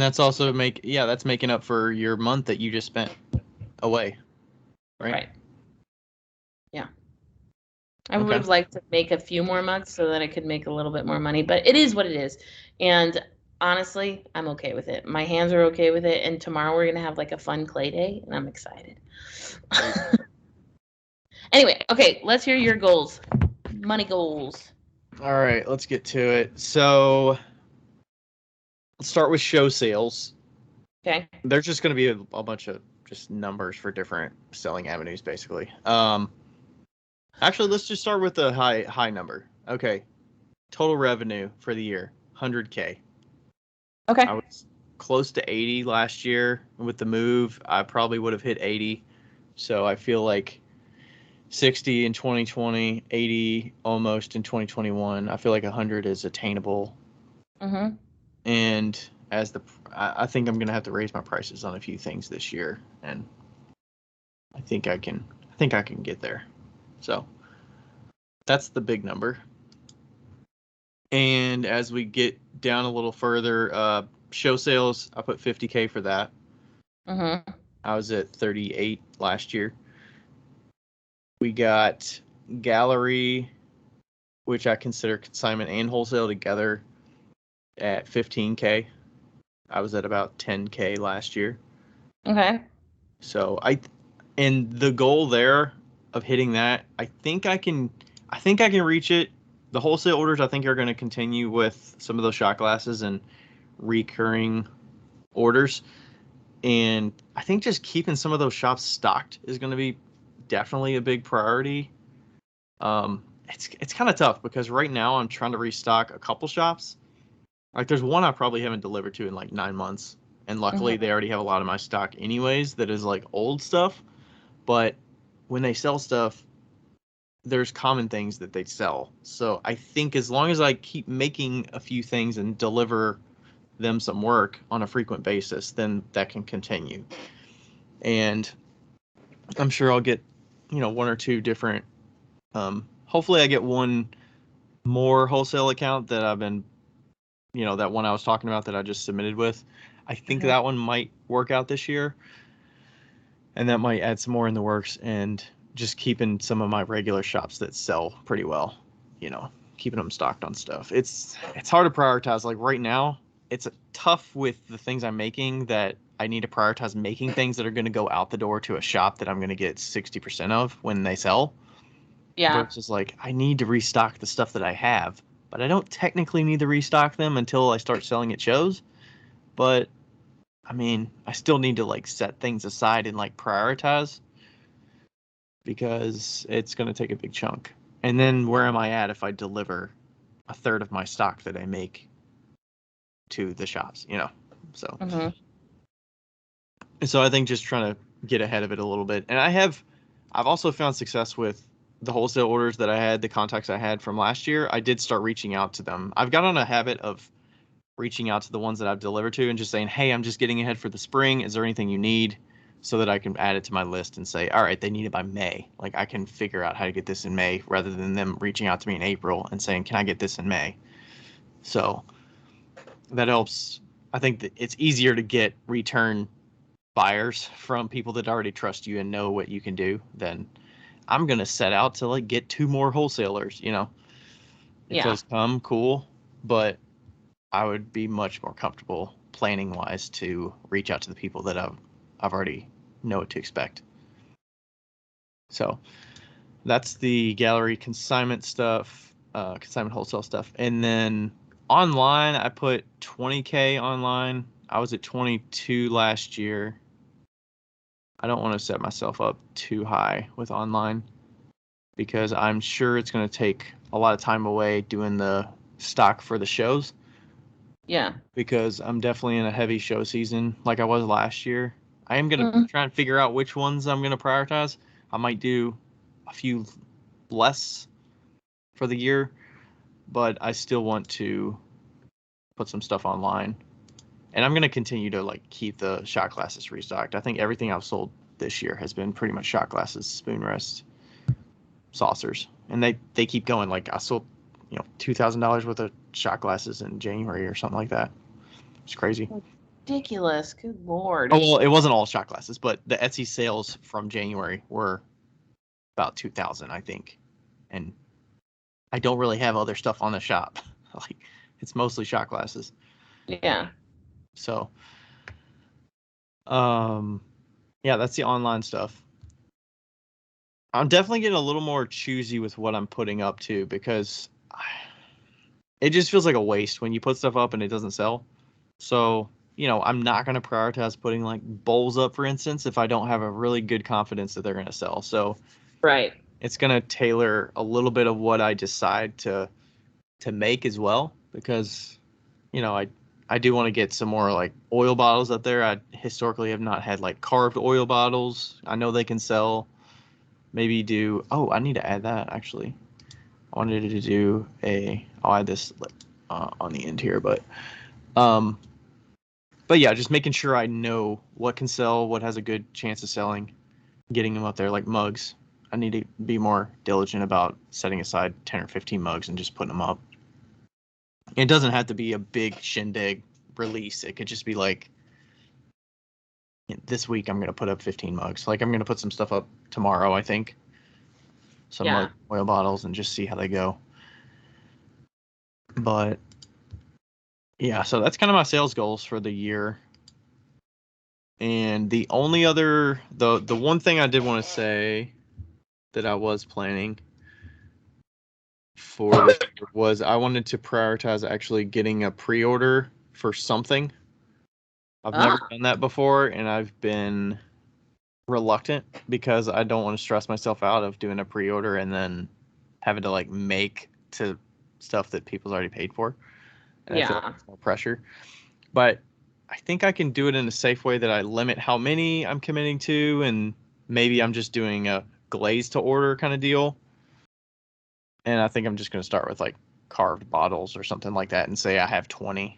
that's also that's making up for your month that you just spent away. Right? Yeah. I would have liked to make a few more mugs so that I could make a little bit more money, but it is what it is. And honestly, I'm okay with it. My hands are okay with it. And tomorrow we're going to have like a fun clay day, and I'm excited. Anyway, okay, let's hear your goals. Money goals. All right, let's get to it. So let's start with show sales. Okay. There's just going to be a bunch of just numbers for different selling avenues, basically. Actually, let's just start with the high number. Okay, total revenue for the year, 100K. Okay. I was close to 80 last year. With the move, I probably would have hit 80. So I feel like 60 in 2020, 80 almost in 2021. I feel like 100 is attainable. Mm-hmm. And I think I'm gonna have to raise my prices on a few things this year, and I think I can get there. So that's the big number. And as we get down a little further, show sales, I put 50K for that. Mm-hmm. I was at 38 last year. We got gallery, which I consider consignment and wholesale together, at 15K. I was at about 10K last year. Okay. So and the goal there of hitting that, I think I can reach it. The wholesale orders I think are going to continue with some of those shot glasses and recurring orders. And I think just keeping some of those shops stocked is going to be definitely a big priority. It's kind of tough because right now I'm trying to restock a couple shops. Like there's one I probably haven't delivered to in like 9 months. And luckily they already have a lot of my stock anyways that is like old stuff. But when they sell stuff, there's common things that they sell. So I think as long as I keep making a few things and deliver them some work on a frequent basis, then that can continue. And I'm sure I'll get, one or two different, hopefully I get one more wholesale account that I've been, that one I was talking about that I just submitted with. I think that one might work out this year, and that might add some more in the works, and just keeping some of my regular shops that sell pretty well, keeping them stocked on stuff. It's hard to prioritize. Like right now, it's tough with the things I'm making that I need to prioritize making things that are going to go out the door to a shop that I'm going to get 60% of when they sell. Yeah. Versus like, I need to restock the stuff that I have, but I don't technically need to restock them until I start selling at shows. But I mean, I still need to like set things aside and like prioritize, because it's going to take a big chunk. And then where am I at if I deliver a third of my stock that I make to the shops, So, and so I think just trying to get ahead of it a little bit. And I've also found success with the wholesale orders that I had, the contacts I had from last year. I did start reaching out to them. I've got on a habit of reaching out to the ones that I've delivered to and just saying, hey, I'm just getting ahead for the spring. Is there anything you need? So that I can add it to my list and say, all right, they need it by May. Like I can figure out how to get this in May, rather than them reaching out to me in April and saying, can I get this in May? So that helps. I think that it's easier to get return buyers from people that already trust you and know what you can do than I'm going to set out to like get two more wholesalers, If those come, cool. But I would be much more comfortable planning wise to reach out to the people that I've already know what to expect. So that's the gallery consignment stuff, consignment wholesale stuff. And then online, I put 20K online. I was at 22 last year. I don't want to set myself up too high with online because I'm sure it's going to take a lot of time away doing the stock for the shows. Yeah. Because I'm definitely in a heavy show season like I was last year. I am going to try and figure out which ones I'm going to prioritize. I might do a few less for the year, but I still want to put some stuff online. And I'm going to continue to like keep the shot glasses restocked. I think everything I've sold this year has been pretty much shot glasses, spoon rest, saucers. And they keep going. Like I sold, $2,000 worth of shot glasses in January or something like that. It's crazy. Ridiculous. Good Lord. Oh, well, it wasn't all shot glasses, but the Etsy sales from January were about 2,000, I think. And I don't really have other stuff on the shop. Like it's mostly shot glasses. Yeah. So, yeah, that's the online stuff. I'm definitely getting a little more choosy with what I'm putting up too, because it just feels like a waste when you put stuff up and it doesn't sell. So, I'm not going to prioritize putting like bowls up, for instance, if I don't have a really good confidence that they're going to sell. So, Right. it's going to tailor a little bit of what I decide to make as well, because, I do want to get some more like oil bottles up there. I historically have not had like carved oil bottles. I know they can sell. Maybe do. Oh, I need to add that actually. I wanted to do I'll add this on the end here, um, but yeah, just making sure I know what can sell, what has a good chance of selling, getting them up there like mugs. I need to be more diligent about setting aside 10 or 15 mugs and just putting them up. It doesn't have to be a big shindig release. It could just be like, this week I'm going to put up 15 mugs. Like I'm going to put some stuff up tomorrow, I think. Some mug oil bottles and just see how they go. But yeah, so that's kind of my sales goals for the year. And the only other, the one thing I did want to say that I was planning for this year was I wanted to prioritize actually getting a pre-order for something. I've never done that before, and I've been reluctant because I don't want to stress myself out of doing a pre-order and then having to like make to stuff that people's already paid for. And I feel like it's more pressure. But I think I can do it in a safe way that I limit how many I'm committing to, and maybe I'm just doing a glaze to order kind of deal. And I think I'm just going to start with like carved bottles or something like that and say I have 20,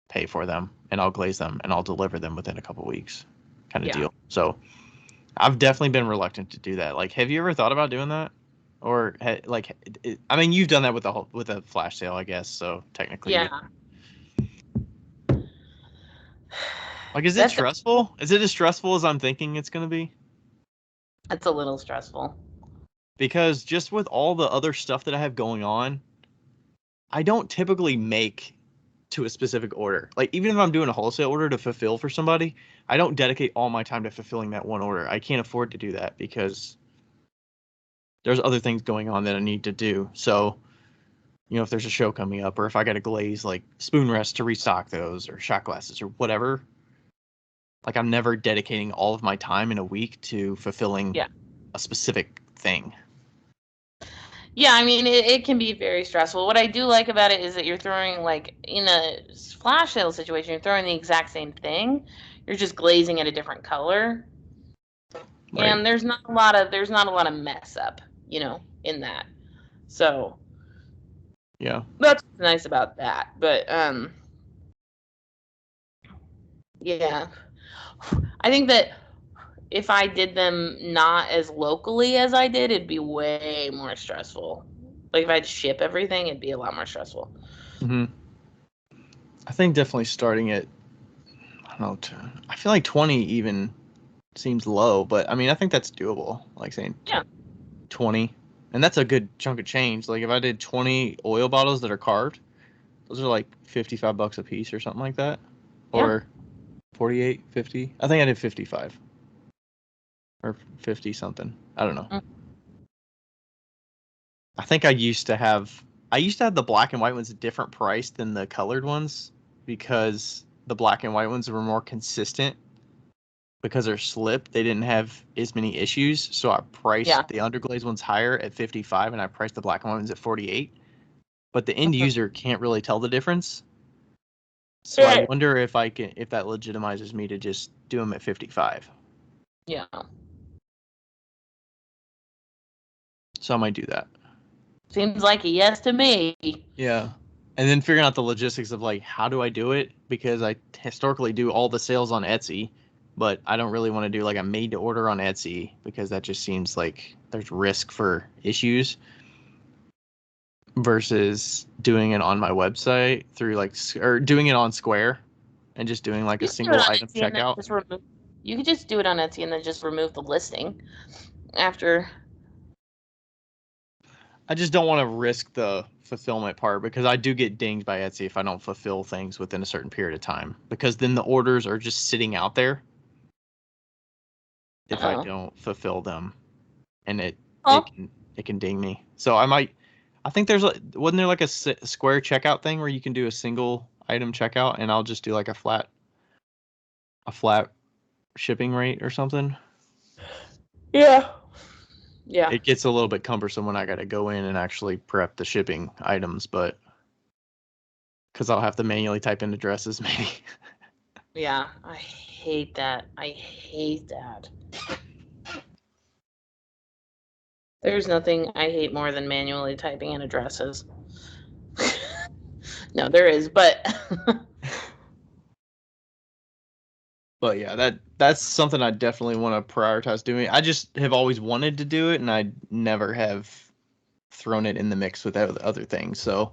pay for them and I'll glaze them and I'll deliver them within a couple weeks kind of deal. So I've definitely been reluctant to do that. Like, have you ever thought about doing that? Or like, I mean, you've done that with a flash sale, I guess. So technically, like, is it stressful? Is it as stressful as I'm thinking it's going to be? It's a little stressful. Because just with all the other stuff that I have going on, I don't typically make to a specific order. Like, even if I'm doing a wholesale order to fulfill for somebody, I don't dedicate all my time to fulfilling that one order. I can't afford to do that because there's other things going on that I need to do. So, if there's a show coming up or if I got to glaze like spoon rest to restock those or shot glasses or whatever, like I'm never dedicating all of my time in a week to fulfilling a specific thing. Yeah, I mean, it can be very stressful. What I do like about it is that you're throwing, like, in a flash sale situation, you're throwing the exact same thing. You're just glazing it a different color. Right. And there's not a lot of mess up, in that. So yeah, that's nice about that. But yeah, I think that if I did them not as locally as I did, it'd be way more stressful. Like if I had to ship everything, it'd be a lot more stressful. Mm-hmm. I think definitely starting at, I don't know, I feel like 20 even seems low, but I mean, I think that's doable. Like saying 20, and that's a good chunk of change. Like if I did 20 oil bottles that are carved, those are like $55 a piece or something like that. Or 48, 50. I think I did 55 or 50 something. I don't know. Mm. I think I used to have the black and white ones a different price than the colored ones because the black and white ones were more consistent because they're slip. They didn't have as many issues, so I Yeah. priced the underglaze ones higher at 55 and I priced the black and white ones at 48. But the end Mhm. user can't really tell the difference. So I Right. wonder if that legitimizes me to just do them at 55. Yeah. So I might do that. Seems like a yes to me. Yeah. And then figuring out the logistics of like how do I do it because I historically do all the sales on Etsy, but I don't really want to do like a made to order on Etsy because that just seems like there's risk for issues versus doing it on my website through or doing it on Square and just doing like a You can do it single on item Etsy and then checkout. just remove. You could just do it on Etsy and then just remove the listing after. I just don't want to risk the fulfillment part because I do get dinged by Etsy if I don't fulfill things within a certain period of time because then the orders are just sitting out there if I Oh. don't fulfill them and it Oh. it can ding me. So I think wasn't there like a Square checkout thing where you can do a single item checkout and I'll just do like a flat shipping rate or something. Yeah. Yeah. It gets a little bit cumbersome when I got to go in and actually prep the shipping items, but because I'll have to manually type in addresses maybe. Yeah. I hate that. I hate that. There's nothing I hate more than manually typing in addresses. No, there is, but But yeah, that's something I definitely want to prioritize doing. I just have always wanted to do it, and I never have thrown it in the mix with other things. So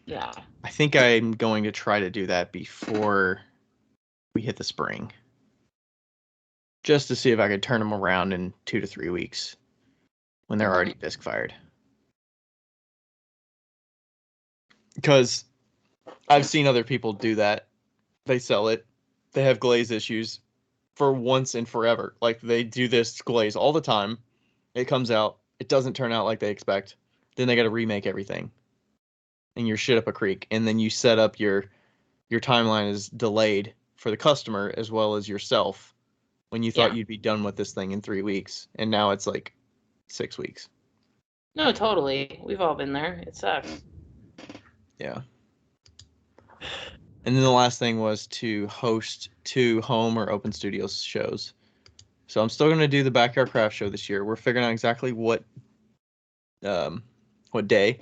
yeah. I think I'm going to try to do that before we hit the spring, just to see if I could turn them around in 2 to 3 weeks when they're already bisque fired. Because I've seen other people do that. They sell it. They have glaze issues for once and forever. Like they do this glaze all the time. It comes out. It doesn't turn out like they expect. Then they got to remake everything, and you're shit up a creek. And then you set up your timeline is delayed for the customer as well as yourself when you thought Yeah. you'd be done with this thing in 3 weeks, and now it's like 6 weeks. No, totally. We've all been there. It sucks. Yeah. And then the last thing was to host 2 home or open studios shows. So I'm still going to do the Backyard Craft Show this year. We're figuring out exactly what day.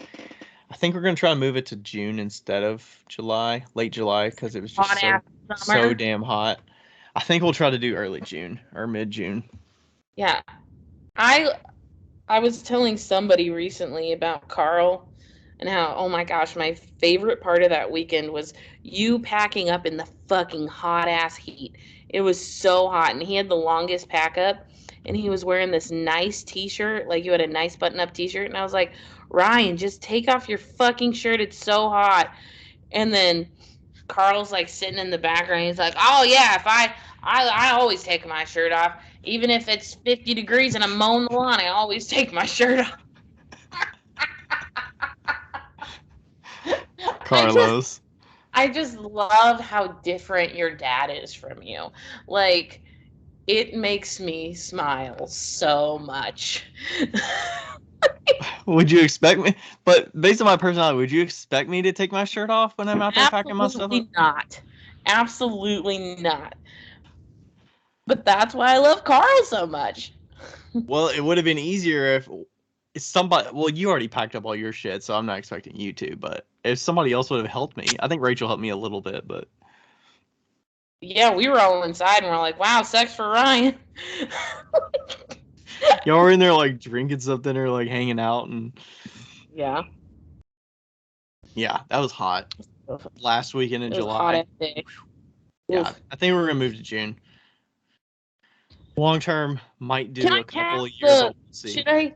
I think we're going to try to move it to June instead of July, late July, because it was just Hot ass so summer. damn hot. I think we'll try to do early June or mid June. Yeah. I was telling somebody recently about Carl and how, oh my gosh, my favorite part of that weekend was you packing up in the fucking hot ass heat. It was so hot, and he had the longest pack up, and he was wearing this nice t-shirt, like you had a nice button up t-shirt, and I was like, Ryan, just take off your fucking shirt. It's so hot. And then Carl's like sitting in the background. He's like, "Oh yeah, if I always take my shirt off, even if it's 50 degrees and I'm mowing the lawn. I always take my shirt off." I just Carlos. I just love how different your dad is from you. Like, it makes me smile so much. Would you expect me? But based on my personality, would you expect me to take my shirt off when I'm out there packing my stuff up? Absolutely not. Absolutely not. But that's why I love Carl so much. Well, it would have been easier if somebody. Well, you already packed up all your shit, so I'm not expecting you to. But if somebody else would have helped me, I think Rachel helped me a little bit. But Yeah, we were all inside and we're like, wow, sex for Ryan. y'all were in there like drinking something or like hanging out, and Yeah. yeah, that was hot. Last weekend in It was a hot July. ass day. Yeah, Oof. I think we're gonna move to June. Long term, might Can do I a couple count of years, but the we'll see.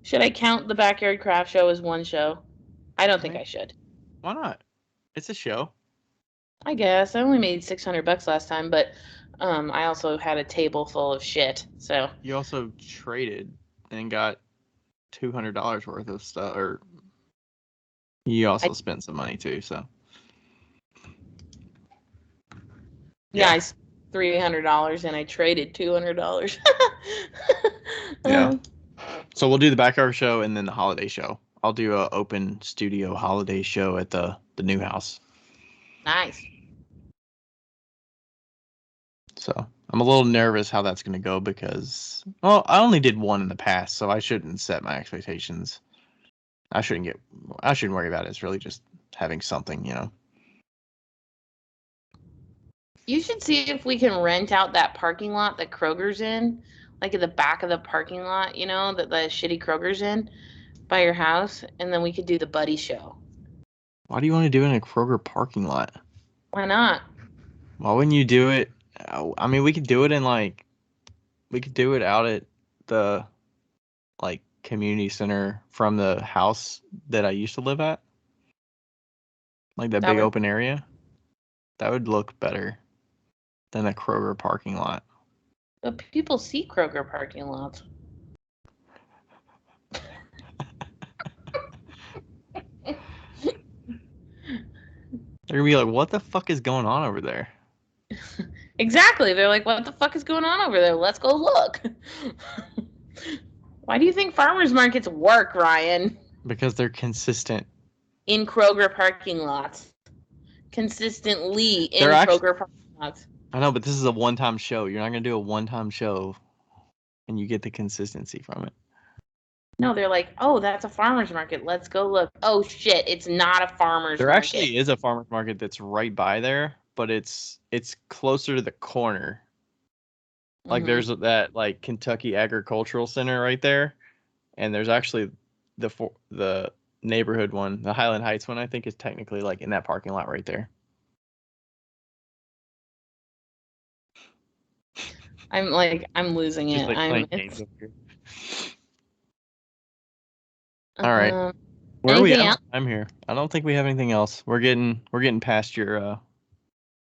should I count the backyard craft show as one show? I don't I think mean, I should. why not? It's a show. I guess I only made $600 last time, but I also had a table full of shit. So You also traded and got $200 worth of stuff, or you also I spent some money too. So yeah, yeah, I $300 and I traded $200. yeah. So we'll do the backyard show and then the holiday show. I'll do a open studio holiday show at the new house. Nice. So I'm a little nervous how that's going to go because, well, I only did one in the past, so I shouldn't set my expectations. I shouldn't worry about it. It's really just having something, you know. You should see if we can rent out that parking lot that Kroger's in, like at the back of the parking lot, that the shitty Kroger's in by your house, and then we could do the buddy show. Why do you want to do it in a Kroger parking lot? Why not? Why wouldn't you do it? I mean, we could do it we could do it out at the like community center from the house that I used to live at, like that That big would, open area. That would look better than a Kroger parking lot. but people see Kroger parking lots. They're gonna be like, "What the fuck is going on over there?" Exactly. They're like, what the fuck is going on over there? Let's go look. Why do you think farmers markets work, Ryan? Because they're consistent. In Kroger parking lots. Consistently in They're actually. Kroger parking lots. I know, but this is a one-time show. You're not gonna do a one-time show, and you get the consistency from it. No, they're like, oh, that's a farmer's market. Let's go look. Oh shit, it's not a farmer's There market. actually is a farmer's market that's right by there, but it's closer to the corner. Like there's that like Kentucky Agricultural Center right there, and there's actually the neighborhood one, the Highland Heights one. I think is technically like in that parking lot right there. I'm losing Just it. like playing games over here. All right. Where are we anything at else? on time here? I don't think we have anything else. We're getting past your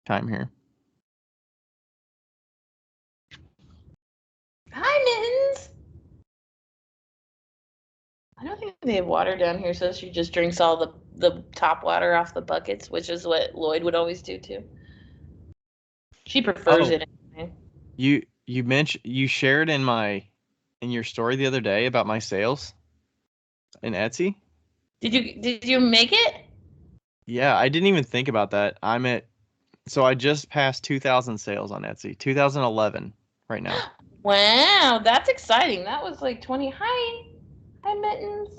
time here. Hi, Mittens. I don't think they have water down here, so she just drinks all the top water off the buckets, which is what Lloyd would always do too. She prefers it anyway. You mentioned you shared in your story the other day about my sales in Etsy. Did you make it? Yeah, I didn't even think about that. So I just passed 2,000 sales on Etsy. 2011 right now. Wow, that's exciting. That was like 20. Hi, Mittens.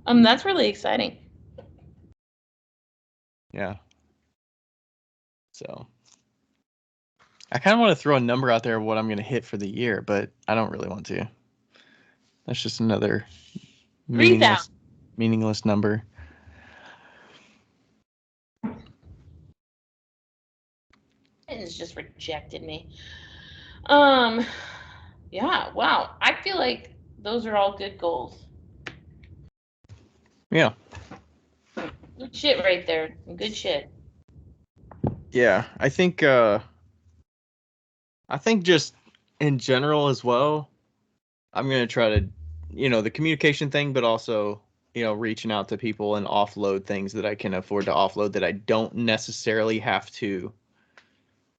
That's really exciting. Yeah. So I kind of want to throw a number out there of what I'm going to hit for the year, but I don't really want to. That's just another 3,000. meaningless number. Mittens just rejected me. Yeah, wow. I feel like those are all good goals. Yeah. Good shit right there. Good shit. Yeah, I think just in general as well, I'm going to try to, the communication thing, but also, reaching out to people and offload things that I can afford to offload that I don't necessarily have to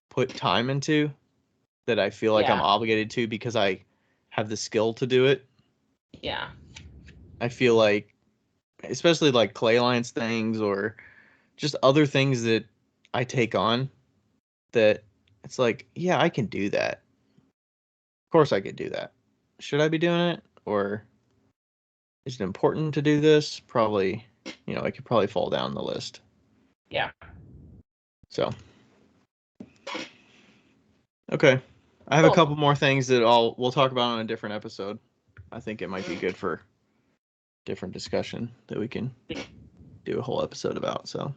put time into, that I feel like I'm obligated to because I have the skill to do it. Yeah. I feel like, especially like clay lines things or just other things that I take on, that it's like, yeah, I can do that. Of course I could do that. Should I be doing it? Or is it important to do this? Probably, it could probably fall down the list. Yeah. So, okay. I have a couple more things that we'll talk about on a different episode. I think it might be good for different discussion that we can do a whole episode about. So,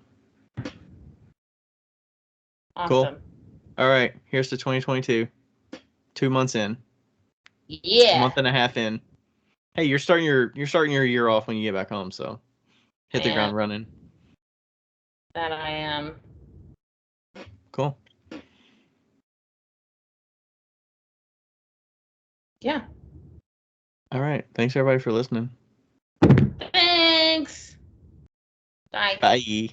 Awesome. Cool. All right. Here's to 2022. 2 months in. Yeah. A month and a half in. Hey, you're starting your year off when you get back home, so hit the ground running. That I am. Cool. Yeah. All right. Thanks everybody for listening. Thanks. Bye. Bye.